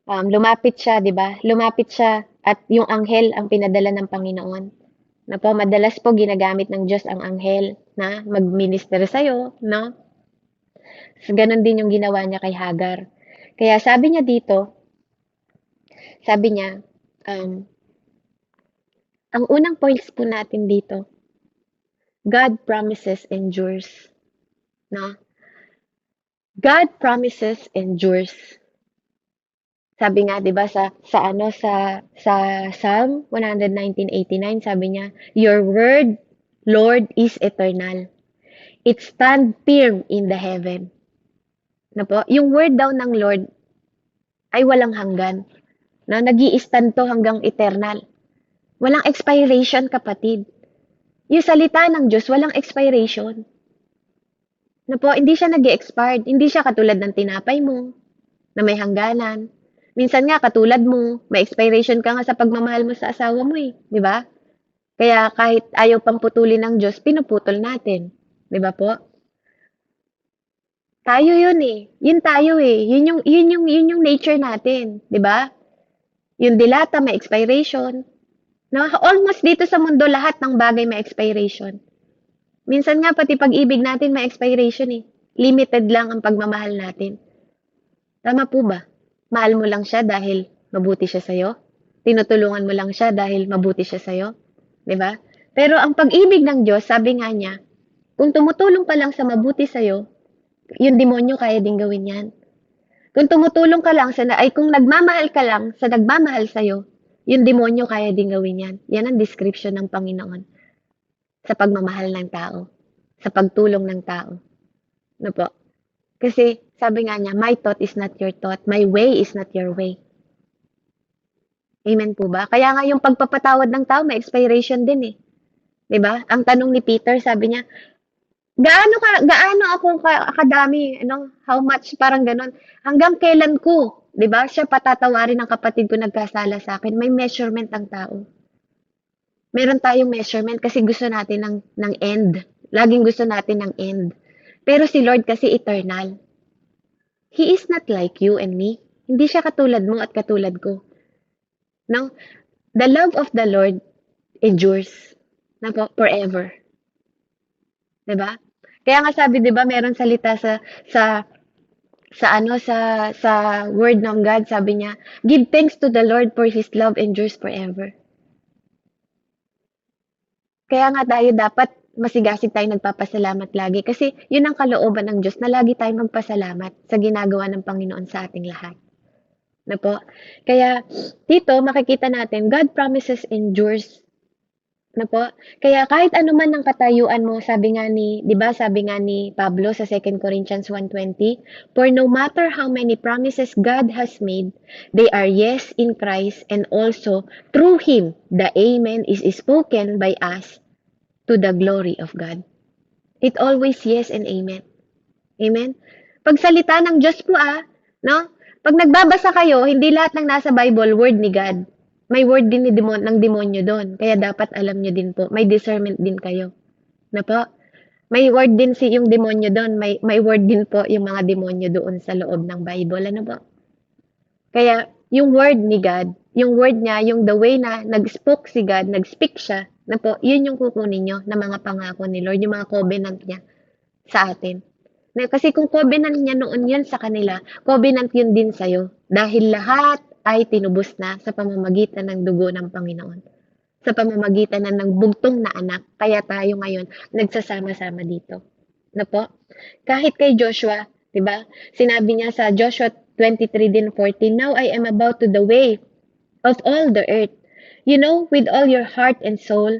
lumapit siya, di ba? Lumapit siya at yung anghel ang pinadala ng Panginoon. Na po, madalas po ginagamit ng Diyos ang anghel na mag-minister sa'yo, no? So, ganun din yung ginawa niya kay Hagar. Kaya sabi niya dito, sabi niya, ang unang points po natin dito, God promises endures. No? God promises endures. Sabi nga, 'di ba, sa Psalm 119:89, sabi niya, your word, Lord, is eternal. It stand firm in the heaven. Na po, yung word daw ng Lord ay walang hanggan. Na nag-i-stand to hanggang eternal. Walang expiration, kapatid. Yung salita ng Diyos, walang expiration. Na po, hindi siya nag-i-expired. Hindi siya katulad ng tinapay mo, na may hangganan. Minsan nga, katulad mo, may expiration ka nga sa pagmamahal mo sa asawa mo eh. Di ba? Kaya kahit ayaw pang putulin ng Diyos, pinuputol natin. Di ba po? Tayo yun eh. Yun tayo eh. Yun yung nature natin. Di ba? Yung dilata, may expiration. No, almost dito sa mundo, lahat ng bagay may expiration. Minsan nga, pati pag-ibig natin may expiration eh. Limited lang ang pagmamahal natin. Tama po ba? Mahal mo lang siya dahil mabuti siya sa'yo? Tinutulungan mo lang siya dahil mabuti siya sa'yo? Diba? Pero ang pag-ibig ng Diyos, sabi nga niya, kung tumutulong ka lang sa mabuti sa'yo, yung demonyo kaya din gawin yan. Kung tumutulong ka lang kung nagmamahal ka lang sa nagmamahal sa'yo, yung demonyo kaya din gawin yan. Yan ang description ng Panginoon sa pagmamahal ng tao, sa pagtulong ng tao. Ano po? Kasi sabi nga niya, my thought is not your thought, my way is not your way. Amen po ba? Kaya nga yung pagpapatawad ng tao, may expiration din eh. 'Di ba? Ang tanong ni Peter, sabi niya, gaano ako kadami, how much, parang ganon. Hanggang kailan ko, 'di ba? Siya patatawarin ng kapatid ko nagkasala sa akin. May measurement ang tao. Meron tayong measurement kasi gusto natin ng end. Laging gusto natin ng end. Pero si Lord kasi eternal. He is not like you and me. Hindi siya katulad mo at katulad ko. No? The love of the Lord endures. Forever. 'Di ba? Kaya nga sabi, 'di ba, meron salita sa sa word ng God, sabi niya, give thanks to the Lord for His love endures forever. Kaya nga tayo dapat masigasig tayo nagpapasalamat lagi kasi yun ang kalooban ng Diyos na lagi tayo magpasalamat sa ginagawa ng Panginoon sa ating lahat. Na po? Kaya dito makikita natin God promises endures. Na po? Kaya kahit ano man ang katayuan mo, sabi nga ni, 'di ba? Sabi nga ni Pablo sa 2 Corinthians 1:20, for no matter how many promises God has made, they are yes in Christ and also through him the amen is spoken by us to the glory of God. It always yes and amen. Amen? Pagsalita ng Diyos po no? Pag nagbabasa kayo, hindi lahat ng nasa Bible, word ni God. May word din ng demonyo doon. Kaya dapat alam nyo din po. May discernment din kayo. Na po? May word din yung demonyo doon. May word din po yung mga demonyo doon sa loob ng Bible. Ano po? Kaya, yung word ni God, yung word niya, yung the way na nag-spoke si God, nag-speak siya, na po, yun yung kukunin nyo na mga pangako ni Lord, yung mga covenant niya sa atin. Na, kasi kung covenant niya noon yun sa kanila, covenant yun din sa'yo. Dahil lahat ay tinubos na sa pamamagitan ng dugo ng Panginoon. Sa pamamagitan ng bugtong na anak. Kaya tayo ngayon nagsasama-sama dito. Na po? Kahit kay Joshua, 'di ba? Sinabi niya sa Joshua 23:14, now I am about to the way of all the earth. You know, with all your heart and soul,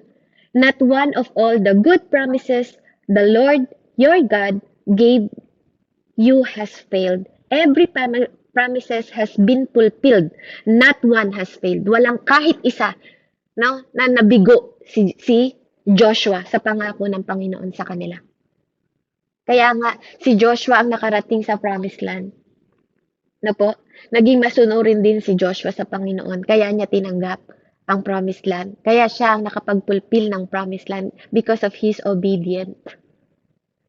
not one of all the good promises the Lord your God gave you has failed. Every promises has been fulfilled. Not one has failed. Walang kahit isa no, na nabigo si Joshua sa pangako ng Panginoon sa kanila. Kaya nga, si Joshua ang nakarating sa promised land. Na po, naging masunurin din si Joshua sa Panginoon. Kaya niya tinanggap ang promised land. Kaya siya ang nakapag-fulfill ng promised land because of his obedient.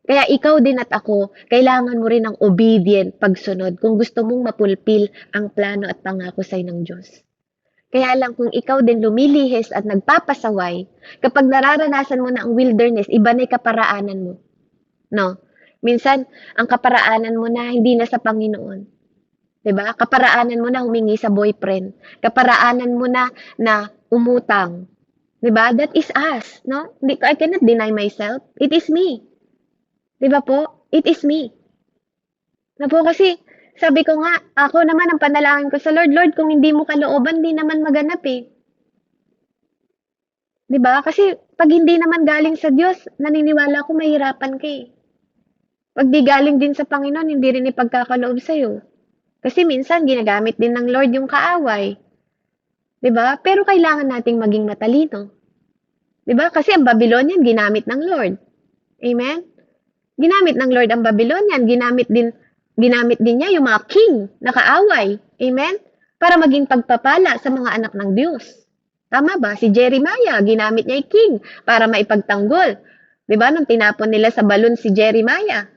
Kaya ikaw din at ako, kailangan mo rin ng obedient pagsunod kung gusto mong mapulpil ang plano at pangako sa'yo ng Diyos. Kaya lang kung ikaw din lumilihis at nagpapasaway, kapag nararanasan mo na ang wilderness, iba na yung kaparaanan mo. No? Minsan, ang kaparaanan mo na hindi na sa Panginoon. 'Di ba? Kaparaanan mo na humingi sa boyfriend. Kaparaanan mo na umutang. 'Di ba? That is us, no? I cannot deny myself. It is me. 'Di ba po? It is me. Na po kasi sabi ko nga, ako naman ang panalangin ko sa Lord, Lord, kung hindi mo kalooban, di naman maganap eh. 'Di ba? Kasi pag hindi naman galing sa Diyos, naniniwala ako mahirapan ka eh. Pag di galing din sa Panginoon, hindi rin ipagkakaloob sa'yo. Kasi minsan ginagamit din ng Lord yung kaaway. 'Di ba? Pero kailangan nating maging matalino. 'Di ba? Kasi ang Babylonian ginamit ng Lord. Amen. Ginamit ng Lord ang Babylonian, ginamit din niya yung mga king na kaaway. Amen. Para maging pagpapala sa mga anak ng Diyos. Tama ba? Si Jeremiah, ginamit niya yung king para maipagtanggol. 'Di ba? Nung tinapon nila sa balon si Jeremiah,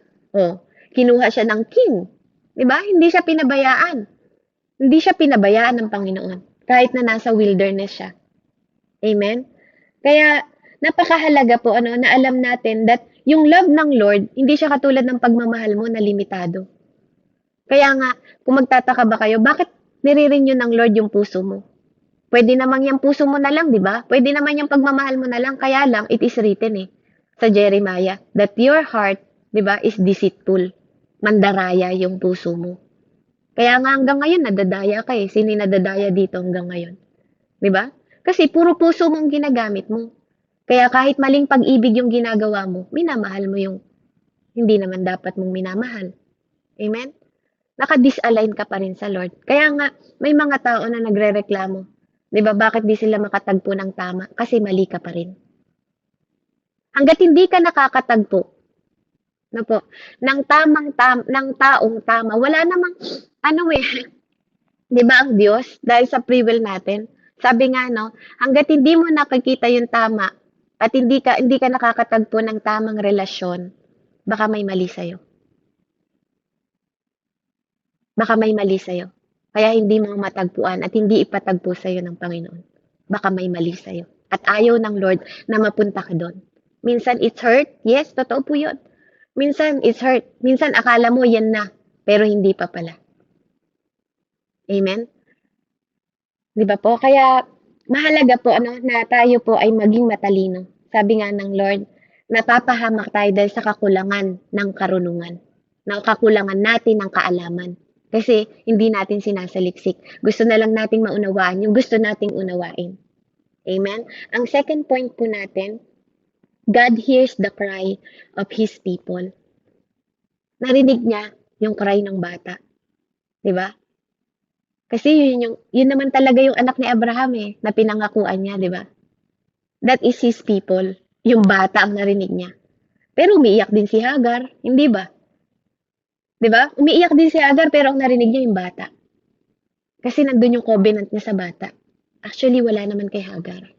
kinuha siya ng king. 'Di ba? Hindi siya pinabayaan. Hindi siya pinabayaan ng Panginoon kahit na nasa wilderness siya. Amen. Kaya napakahalaga po na alam natin that yung love ng Lord, hindi siya katulad ng pagmamahal mo na limitado. Kaya nga, kung magtataka ba kayo, bakit nire-renew ng Lord yung puso mo? Pwede namang yung puso mo na lang, di ba? Pwede naman yung pagmamahal mo na lang, kaya lang, it is written sa Jeremiah, that your heart, di ba, is deceitful. Mandaraya yung puso mo. Kaya nga hanggang ngayon, nadadaya ka eh. Sino nadadaya dito hanggang ngayon? Di ba? Kasi puro puso mong ginagamit mo. Kaya kahit maling pag-ibig yung ginagawa mo, minamahal mo yung hindi naman dapat mong minamahal. Amen? Naka-disalign ka pa rin sa Lord. Kaya nga, may mga tao na nagre-reklamo. Di ba? Bakit di sila makatagpo ng tama? Kasi mali ka pa rin. Hanggat hindi ka nakakatagpo, no po, ng taong tama, wala namang, di ba ang Diyos, dahil sa free will natin, sabi nga, hanggat hindi mo nakikita yung tama, at hindi ka nakakatagpo ng tamang relasyon, baka may mali sa'yo. Baka may mali sa'yo. Kaya hindi mo matagpuan at hindi ipatagpo sa'yo ng Panginoon. Baka may mali sa'yo. At ayaw ng Lord na mapunta ka doon. Minsan it's hurt. Yes, totoo po yun. Minsan it's hurt. Minsan akala mo yan na. pero hindi pa pala. Amen? Di ba po? Kaya mahalaga po na tayo po ay maging matalino. Sabi nga ng Lord, napapahamak tayo dahil sa kakulangan ng karunungan. Na kakulangan natin ng kaalaman. Kasi hindi natin sinasaliksik. Gusto na lang nating maunawaan yung gusto nating unawain. Amen? Ang second point po natin, God hears the cry of His people. Narinig niya yung cry ng bata. Di ba? Kasi yun naman talaga yung anak ni Abraham na pinangakuan niya, di ba? That is his people. Yung bata ang narinig niya. Pero umiiyak din si Hagar, hindi ba? Di ba? Umiiyak din si Hagar pero ang narinig niya yung bata. Kasi nandun yung covenant niya sa bata. Actually, wala naman kay Hagar.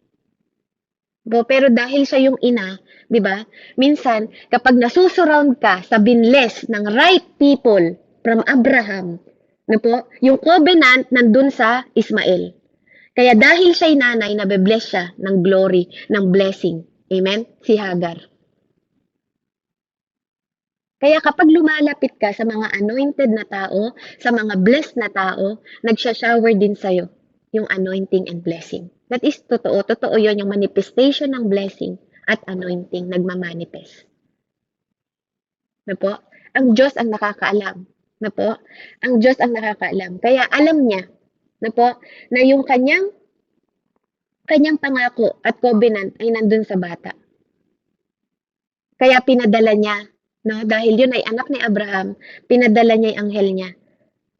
Pero dahil siya yung ina, di ba? Minsan, kapag nasusurround ka sa binless ng right people from Abraham, yung covenant nandun sa Ismael. Kaya dahil siya'y nanay, nabe-bless siya ng glory, ng blessing. Amen? Si Hagar. Kaya kapag lumalapit ka sa mga anointed na tao, sa mga blessed na tao, nagsha-shower din sa'yo yung anointing and blessing. That is totoo. Totoo yun, yung manifestation ng blessing at anointing nagmamanifest. Ang Diyos ang nakakaalam. Ang Diyos ang nakakaalam. Kaya alam niya na yung kanyang pangako at covenant ay nandun sa bata. Kaya pinadala niya, dahil yun ay anak ni Abraham, pinadala niya yung anghel niya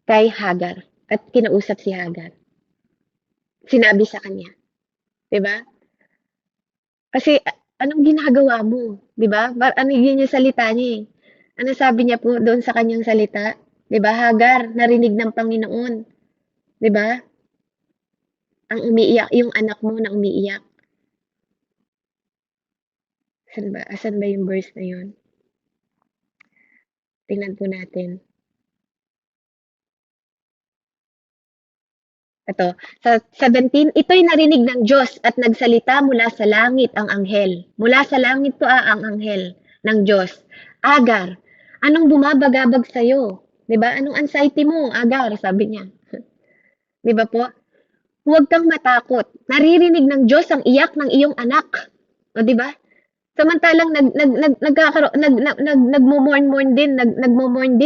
kay Hagar at kinausap si Hagar. Sinabi sa kanya. Diba? Kasi anong ginagawa mo? Diba? Ano yun yung salita niya Ano sabi niya po doon sa kanyang salita? Diba, Hagar, narinig ng Panginoon. Diba? Ang umiiyak, yung anak mo na umiiyak. Asan ba yung verse na yun? Tingnan po natin. Ito, sa 17, ito'y narinig ng Diyos at nagsalita mula sa langit ang anghel. Mula sa langit po ang anghel ng Diyos. Hagar, anong bumabagabag sa'yo? Diba? Anong anxiety mo, Hagar? Sabi niya. Diba po? Huwag kang matakot. Naririnig ng Diyos ang iyak ng iyong anak. O, diba? Samantalang nagmo-mourn din nagmo-murmuring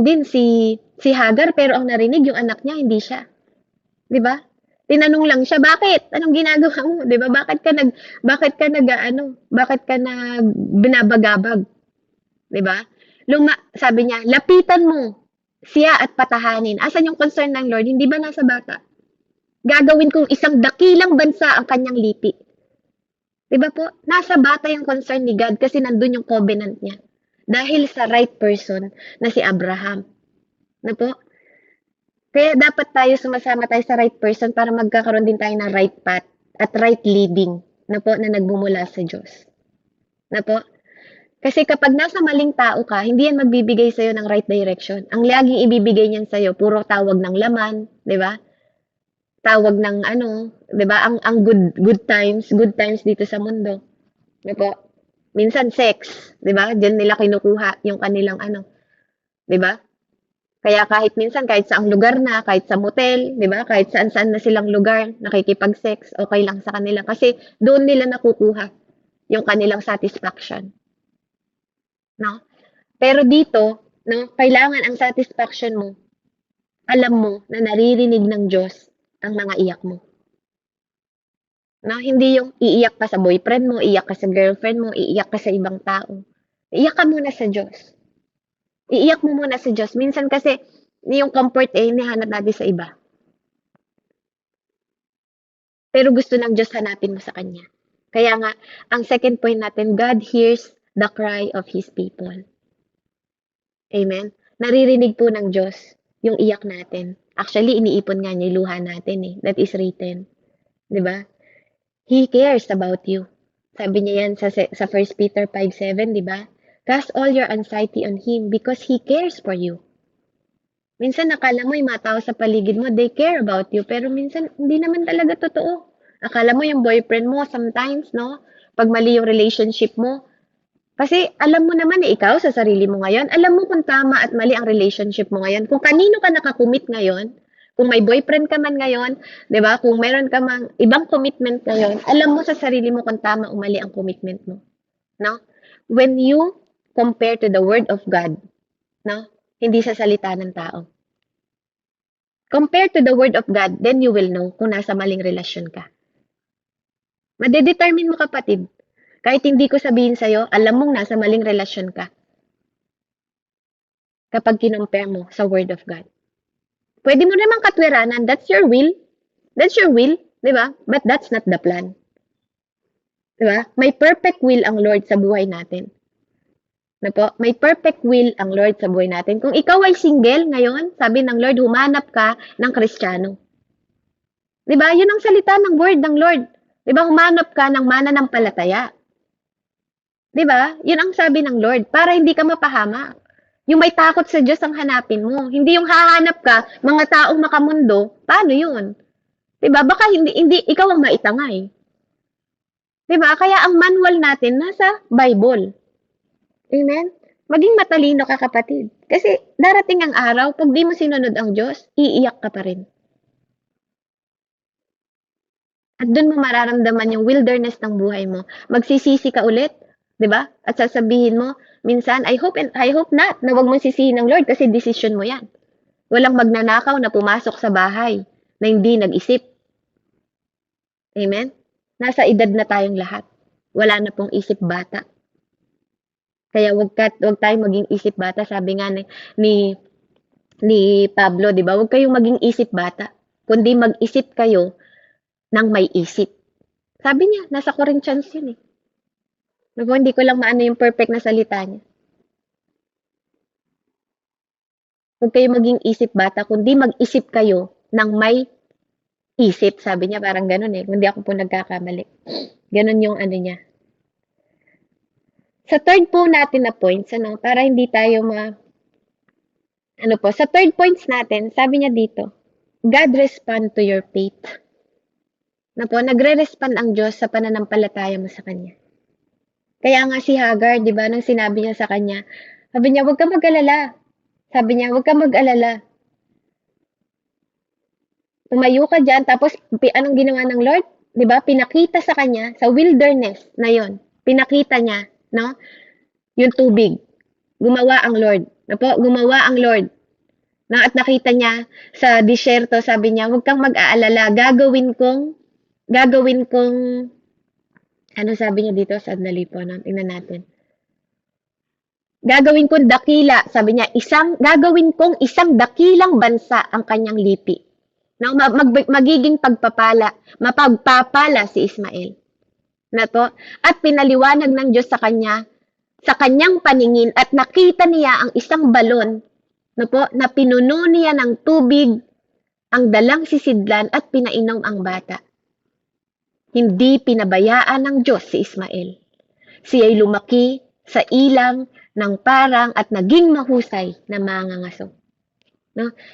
din si Hagar pero ang narinig yung anak niya hindi siya. 'Di ba? Tinanong lang siya, "Bakit? Anong ginagawa mo?" 'Di ba? Bakit ka binabagabag? 'Di ba? Sabi niya, "Lapitan mo siya at patahanin." Asan yung concern ng Lord? Hindi ba nasa bata? Gagawin kong isang dakilang bansa ang kanyang lipi. Diba po? Nasa bata yung concern ni God kasi nandun yung covenant niya. Dahil sa right person na si Abraham. Po? Kaya dapat sumasama tayo sa right person para magkakaroon din tayo ng right path at right leading na nagmumula sa Diyos. Po? Kasi kapag nasa maling tao ka, hindi yan magbibigay sa'yo ng right direction. Ang laging ibibigay niyan sa'yo, puro tawag ng laman, di ba? Tawag ng 'di ba? Ang good times dito sa mundo. 'Di ba? Minsan sex, 'di ba? Diyan nila kinukuha yung kanilang 'di ba? Kaya kahit saang lugar na, kahit sa motel, 'di ba? Kahit saan-saan na silang lugar nakikipag-sex, okay lang sa kanila kasi doon nila nakukuha yung kanilang satisfaction. Pero dito, kailangan ang satisfaction mo, alam mo na naririnig ng Diyos ang mga iyak mo. Hindi yung iiyak ka sa boyfriend mo, iiyak ka sa girlfriend mo, iiyak ka sa ibang tao. Iiyak ka muna sa Diyos. Iiyak mo muna sa Diyos. Minsan kasi, yung comfort hinahanap natin sa iba. Pero gusto ng Diyos hanapin mo sa Kanya. Kaya nga, ang second point natin, God hears the cry of His people. Amen? Naririnig po ng Diyos yung iyak natin. Actually, iniipon nga niya yung luha natin That is written. Diba? He cares about you. Sabi niya yan sa 1 Peter 5:7, diba? Cast all your anxiety on Him because He cares for you. Minsan nakala mo yung mga tao sa paligid mo, they care about you. Pero minsan, hindi naman talaga totoo. Akala mo yung boyfriend mo, sometimes, pag mali yung relationship mo, Kasi alam mo naman ikaw sa sarili mo ngayon, alam mo kung tama at mali ang relationship mo ngayon. Kung kanino ka nakakommit ngayon, kung may boyfriend ka man ngayon, 'di ba? Kung meron ka mang ibang commitment ngayon, alam mo sa sarili mo kung tama o mali ang commitment mo, no? When you compare to the word of God, no? Hindi sa salita ng tao. Compare to the word of God, then you will know kung nasa maling relasyon ka. Madedetermine mo, kapatid. Kahit hindi ko sabihin sa'yo, alam mong nasa maling relasyon ka kapag kinompare mo sa Word of God. Pwede mo namang katwiranan, that's your will. That's your will, di ba? But that's not the plan. Di ba? May perfect will ang Lord sa buhay natin. Na po? May perfect will ang Lord sa buhay natin. Kung ikaw ay single ngayon, sabi ng Lord, humanap ka ng Kristiyano. Di ba? Yun ang salita ng word ng Lord. Di ba? Humanap ka ng mananampalataya. 'Di ba? 'Yun ang sabi ng Lord, para hindi ka mapahamak. Yung may takot sa Diyos ang hanapin mo. Hindi yung hahanap ka, mga taong makamundo, paano 'yun? 'Di ba? Baka hindi ikaw ang maitangay. 'Di ba? Kaya ang manual natin nasa Bible. Amen? Maging matalino ka, kapatid. Kasi darating ang araw, pag di mo sinunod ang Diyos, iiyak ka pa rin. At doon mo mararamdaman yung wilderness ng buhay mo. Magsisisi ka ulit, 'di ba? At sasabihin mo, minsan, I hope not na wag mong sisihin ng Lord kasi decision mo 'yan. Walang magnanakaw na pumasok sa bahay na hindi nag-isip. Amen? Nasa edad na tayong lahat. Wala na pong isip bata. Kaya wag tayong maging isip bata, sabi nga ni Pablo, 'di ba? Wag kayong maging isip bata, kundi mag-isip kayo ng may isip. Sabi niya, nasa Corinthians 'yun eh. Naku, hindi ko lang maano yung perfect na salita niya. Huwag kayo maging isip bata, kundi mag-isip kayo ng may isip. Sabi niya, parang ganun eh. Kung di ako po nagkakamali. Ganun yung ano niya. Sa third po natin na points, para hindi tayo sa third points natin, sabi niya dito, God respond to your faith. Nagre-respond ang Diyos sa pananampalataya mo sa Kanya. Kaya nga si Hagar, di ba, nang sinabi niya sa kanya, sabi niya, huwag ka mag-alala. Sabi niya, huwag ka mag-alala. Tumayo ka dyan, tapos anong ginawa ng Lord? Di ba, pinakita sa kanya, sa wilderness na yon, pinakita niya, no, yung tubig. Gumawa ang Lord. Gumawa ang Lord. At nakita niya sa disyerto, sabi niya, huwag kang mag-aalala, gagawin kong ano sabi niya dito? Sandali po, tingnan natin. Gagawin kong dakila, sabi niya, gagawin kong isang dakilang bansa ang kanyang lipi. Magiging mapagpapala si Ismael. At pinaliwanag ng Diyos sa kanyang paningin, at nakita niya ang isang balon, na pinuno niya ng tubig ang dalang sisidlan at pinainom ang bata. Hindi pinabayaan ng Diyos si Ismael. Siya'y lumaki sa ilang ng parang at naging mahusay na mangangaso.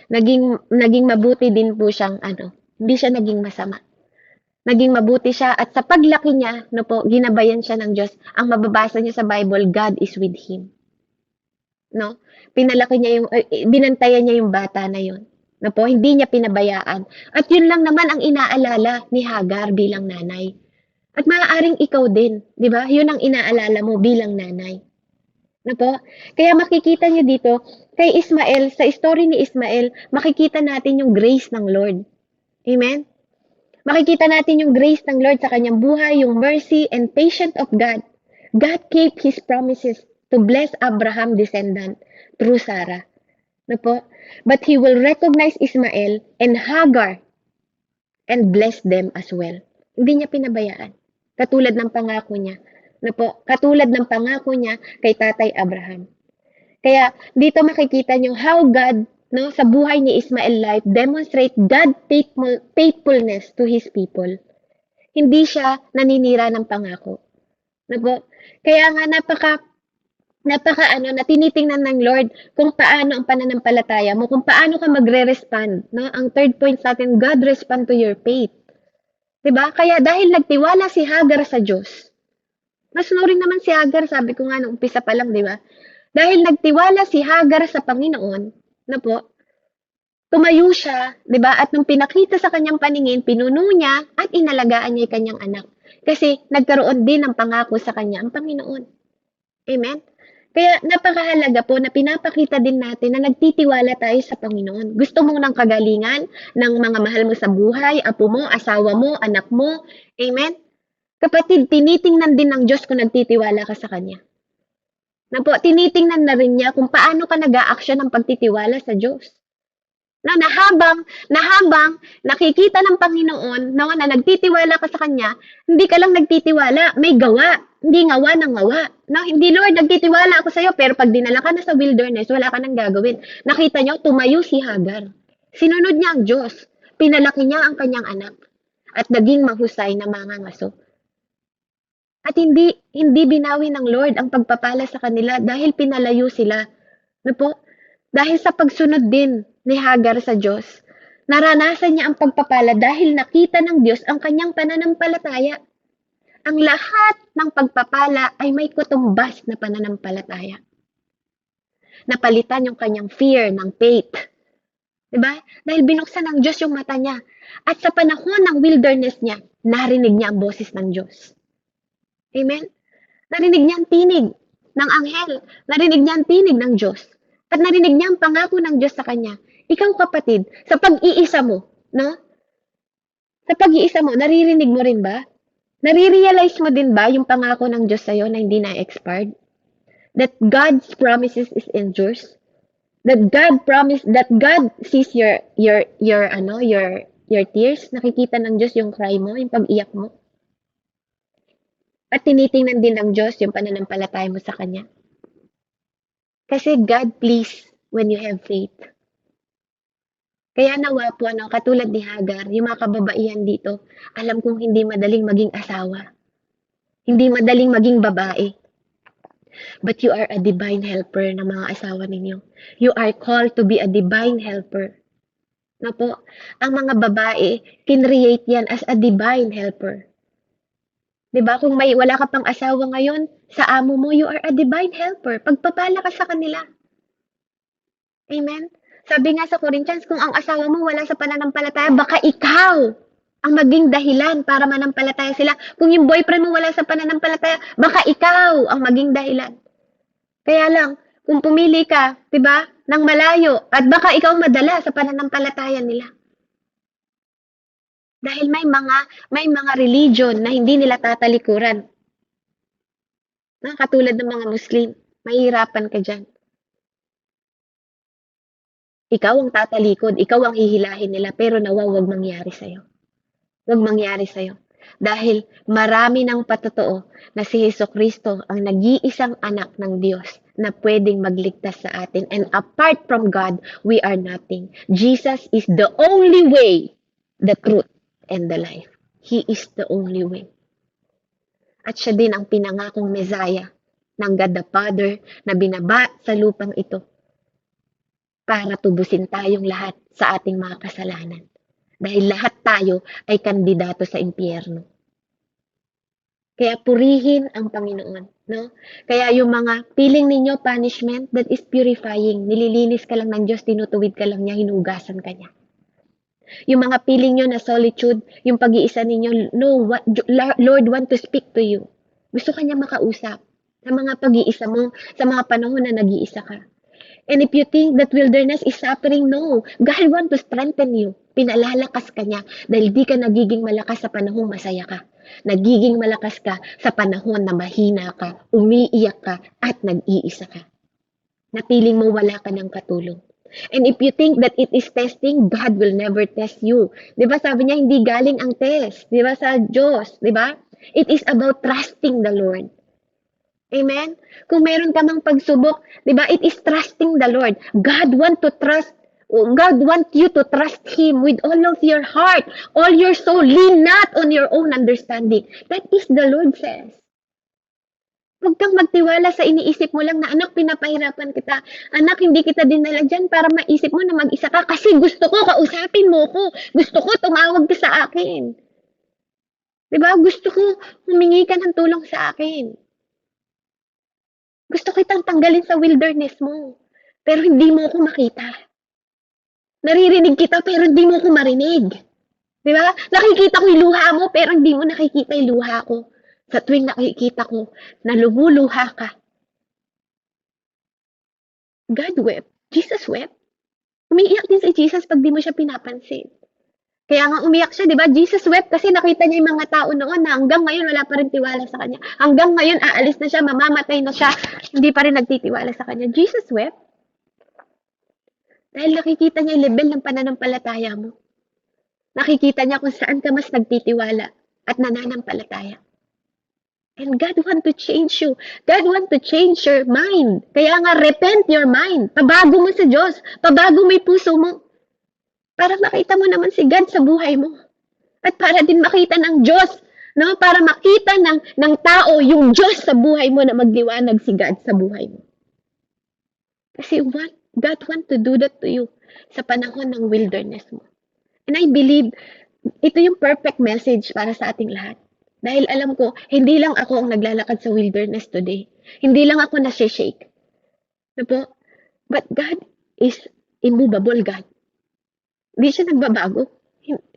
Naging mabuti din po siyang hindi siya naging masama. Naging mabuti siya at sa paglaki niya, ginabayan siya ng Diyos. Ang mababasa niya sa Bible, God is with him. Pinalaki niya binantayan niya yung bata na yun. Hindi niya pinabayaan. At yun lang naman ang inaalala ni Hagar bilang nanay. At maaaring ikaw din, di ba? Yun ang inaalala mo bilang nanay. Kaya makikita niyo dito, kay Ismael, sa story ni Ismael, makikita natin yung grace ng Lord. Amen? Makikita natin yung grace ng Lord sa kanyang buhay, yung mercy and patience of God. God kept His promises to bless Abraham descendant through Sarah. But He will recognize Ismael and Hagar and bless them as well. Hindi niya pinabayaan. Katulad ng pangako niya. Katulad ng pangako niya kay Tatay Abraham. Kaya dito makikita niyo how God, sa buhay ni Ismael life, demonstrate God faithfulness to His people. Hindi siya naninira ng pangako. Kaya nga na tinitingnan ng Lord kung paano ang pananampalataya mo, kung paano ka magre-respond. Ang third point sa atin, God respond to your faith. Diba? Kaya dahil nagtiwala si Hagar sa Diyos, Masunurin naman si Hagar, sabi ko nga nung umpisa pa lang, di ba? Dahil nagtiwala si Hagar sa Panginoon, na po, tumayo siya, di ba? At nung pinakita sa kanyang paningin, pinuno niya at inalagaan niya yung kanyang anak. Kasi nagkaroon din ng pangako sa kanya ang Panginoon. Amen? Kaya napakahalaga po na pinapakita din natin na nagtitiwala tayo sa Panginoon. Gusto mo ng kagalingan ng mga mahal mo sa buhay, apo mo, asawa mo, anak mo. Amen? Kapatid, tinitingnan din ng Diyos kung nagtitiwala ka sa Kanya. Na po, tinitingnan na rin niya kung paano ka nag-a-action ng pagtitiwala sa Diyos. Na habang nakikita ng Panginoon na nagtitiwala ka sa Kanya, hindi ka lang nagtitiwala, may gawa. Hindi ngawa ng ngawa. No, hindi, Lord, nagtitiwala ako sa iyo, pero pag dinala ka na sa wilderness, wala ka nang gagawin. Nakita niyo, tumayo si Hagar. Sinunod niya ang Diyos. Pinalaki niya ang kanyang anak. At naging mahusay na mangangaso. At hindi binawi ng Lord ang pagpapala sa kanila dahil pinalayo sila. No po? Dahil sa pagsunod din ni Hagar sa Diyos, naranasan niya ang pagpapala dahil nakita ng Diyos ang kanyang pananampalataya. Ang lahat ng pagpapala ay may kutumbas na pananampalataya. Napalitan yung kanyang fear ng faith. Diba? Dahil binuksan ng Diyos yung mata niya. At sa panahon ng wilderness niya, narinig niya ang boses ng Diyos. Amen? Narinig niya ang tinig ng anghel. Narinig niya ang tinig ng Diyos. At narinig niya ang pangako ng Diyos sa kanya. Ikaw, kapatid, sa pag-iisa mo, no? Sa pag-iisa mo, naririnig mo rin ba? Nare-realize mo din ba yung pangako ng Diyos sa'yo na hindi na-expired? That God's promises is endures? That God sees your tears? Nakikita ng Diyos yung cry mo, yung pag-iyak mo? At tinitingnan din ng Diyos yung pananampalataya mo sa Kanya. Kasi God please when you have faith. Kaya nawa po, katulad ni Hagar, yung mga kababaihan dito, alam kong hindi madaling maging asawa. Hindi madaling maging babae. But you are a divine helper ng mga asawa ninyo. You are called to be a divine helper. Na po, ang mga babae, kinreate yan as a divine helper. Diba? Kung wala ka pang asawa ngayon, sa amo mo, you are a divine helper. Pagpapala ka sa kanila. Amen? Sabi nga sa Corinthians, kung ang asawa mo wala sa pananampalataya, baka ikaw ang maging dahilan para manampalataya sila. Kung yung boyfriend mo wala sa pananampalataya, baka ikaw ang maging dahilan. Kaya lang, kung pumili ka, diba, ng malayo, at baka ikaw madala sa pananampalataya nila. Dahil may mga religion na hindi nila tatalikuran. Katulad ng mga Muslim, mahihirapan ka dyan. Ikaw ang tatalikod, ikaw ang hihilahin nila, pero huwag mangyari sa'yo. Huwag mangyari sa'yo. Dahil marami ng patotoo na si Jesucristo ang nag-iisang anak ng Diyos na pwedeng magligtas sa atin. And apart from God, we are nothing. Jesus is the only way, the truth, and the life. He is the only way. At siya din ang pinangakong Messiah ng God the Father na binaba sa lupang ito para tubusin tayong lahat sa ating mga kasalanan. Dahil lahat tayo ay kandidato sa impyerno. Kaya purihin ang Panginoon. No? Kaya yung mga feeling ninyo punishment, that is purifying. Nililinis ka lang ng Diyos, tinutuwid ka lang niya, hinugasan ka niya. Yung mga feeling nyo na solitude, yung pag-iisa ninyo, no, Lord want to speak to you. Gusto ka niya makausap sa mga pag-iisa mo, sa mga panahon na nag-iisa ka. And if you think that wilderness is suffering, no, God want to strengthen you. Pinalalakas ka niya dahil di ka nagiging malakas sa panahong masaya ka. Nagiging malakas ka sa panahon na mahina ka, umiiyak ka, at nag-iisa ka. Napiling mo wala ka ng katulong. And if you think that it is testing, God will never test you. Diba sabi niya, hindi galing ang test. Diba sa Diyos, diba? It is about trusting the Lord. Amen? Kung meron ka mang pagsubok, diba, it is trusting the Lord. God want you to trust Him with all of your heart, all your soul. Lean not on your own understanding. That is the Lord says. Huwag kang magtiwala sa iniisip mo lang na, anak, pinapahirapan kita. Anak, hindi kita dinala dyan para maisip mo na mag-isa ka kasi gusto ko, kausapin mo ko. Gusto ko, tumawag ka sa akin. Diba? Gusto ko, humingi ka ng tulong sa akin. Gusto kitang tanggalin sa wilderness mo, pero hindi mo ako makita. Naririnig kita, pero hindi mo ako marinig. Di ba? Nakikita ko yung luha mo, pero hindi mo nakikita yung luha ko. Sa tuwing nakikita ko na lumuluha ka, God wept. Jesus wept. Umiiyak din si Jesus pag di mo siya pinapansin. Kaya nga umiyak siya, di ba? Jesus wept kasi nakita niya yung mga tao noon na hanggang ngayon wala pa rin tiwala sa kanya. Hanggang ngayon aalis na siya, mamamatay na siya, hindi pa rin nagtitiwala sa kanya. Jesus wept. Dahil nakikita niya yung level ng pananampalataya mo. Nakikita niya kung saan ka mas nagtitiwala at nananampalataya. And God want to change you. God want to change your mind. Kaya nga, repent your mind. Pabago mo sa Diyos. Pabago mo yung puso mo. Para makita mo naman si God sa buhay mo. At para din makita ng Diyos. No? Para makita ng tao yung Diyos sa buhay mo na magliwanag si God sa buhay mo. Kasi God want to do that to you sa panahon ng wilderness mo. And I believe, ito yung perfect message para sa ating lahat. Dahil alam ko, hindi lang ako ang naglalakad sa wilderness today. Hindi lang ako nasi-shake. No po? But God is immovable God. Hindi siya nagbabago.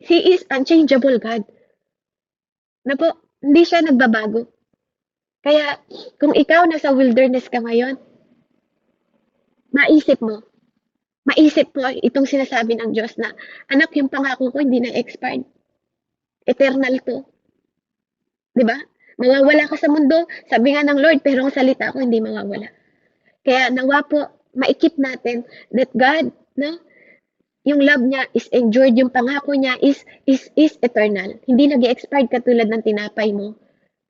He is unchangeable God. No po? Hindi siya nagbabago. Kaya, kung ikaw nasa wilderness ka ngayon, maisip mo itong sinasabi ng Diyos na, anak, yung pangako ko hindi na-expired. Eternal to. Diba? Mawawala ka sa mundo, sabi nga ng Lord, pero ang salita ko hindi mawawala. Kaya nawa po, maikip natin that God, no, yung love niya is endured, yung pangako niya is eternal. Hindi nag-expired katulad ng tinapay mo,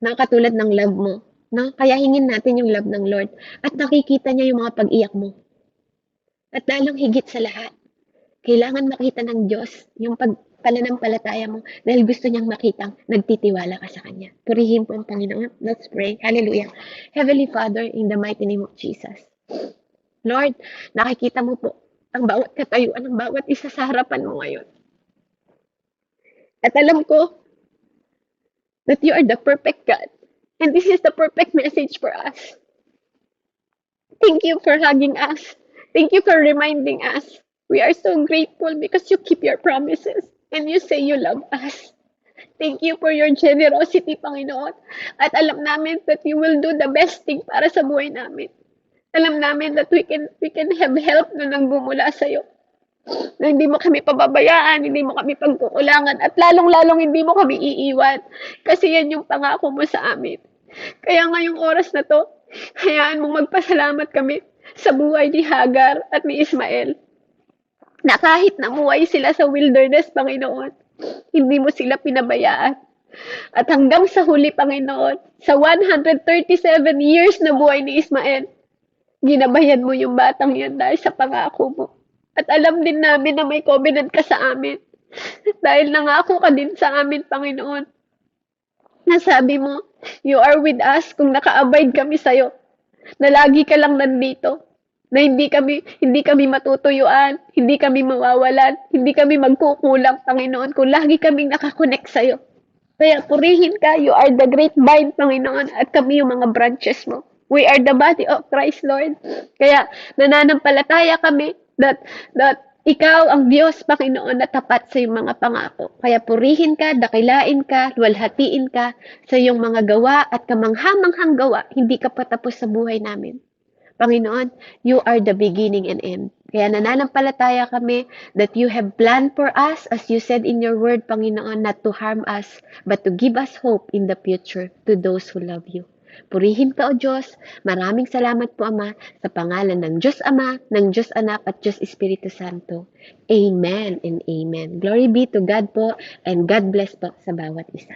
no, katulad ng love mo. No? Kaya hingin natin yung love ng Lord. At nakikita niya yung mga pag-iyak mo. At lalong higit sa lahat, kailangan makita ng Diyos yung pananampalataya mo dahil gusto niyang makitang nagtitiwala ka sa Kanya. Purihin po ang Panginoon. Let's pray. Hallelujah. Heavenly Father, in the mighty name of Jesus. Lord, nakikita mo po ang bawat katayuan ng bawat isa sa harapan mo ngayon. At alam ko that you are the perfect God. And this is the perfect message for us. Thank you for hugging us. Thank you for reminding us. We are so grateful because you keep your promises and you say you love us. Thank you for your generosity, Panginoon. At alam namin that you will do the best thing para sa buhay namin. Alam namin that we can have help na nagbumula sa'yo. Na hindi mo kami pababayaan, hindi mo kami pagkukulangan, at lalong-lalong hindi mo kami iiwan. Kasi yan yung pangako mo sa amin. Kaya ngayong oras na to, hayaan mong magpasalamat kami sa buhay ni Hagar at ni Ismael. Na kahit namuhay sila sa wilderness, Panginoon, hindi mo sila pinabayaan. At hanggang sa huli, Panginoon, sa 137 years na buhay ni Ismael, ginabayan mo yung batang yan dahil sa pangako mo. At alam din namin na may covenant ka sa amin. Dahil nangako ka din sa amin, Panginoon. Nasabi mo, you are with us kung naka-abide kami sa'yo. Na lagi ka lang nandito. Na hindi kami matutuyuan, hindi kami mawawalan, hindi kami magkukulang, Panginoon, kung lagi kaming nakakonect sa'yo. Kaya purihin ka, you are the great vine, Panginoon, at kami yung mga branches mo. We are the body of Christ, Lord. Kaya nananampalataya kami that ikaw ang Diyos, Panginoon, na tapat sa iyong mga pangako. Kaya purihin ka, dakilain ka, luwalhatiin ka sa iyong mga gawa at kamanghamanghang gawa. Hindi ka patapos sa buhay namin. Panginoon, you are the beginning and end. Kaya nananampalataya kami that you have planned for us, as you said in your word, Panginoon, not to harm us, but to give us hope in the future to those who love you. Purihin ka, O Diyos. Maraming salamat po, Ama, sa pangalan ng Diyos Ama, ng Diyos Anak, at Diyos Espiritu Santo. Amen and amen. Glory be to God po, and God bless po sa bawat isa.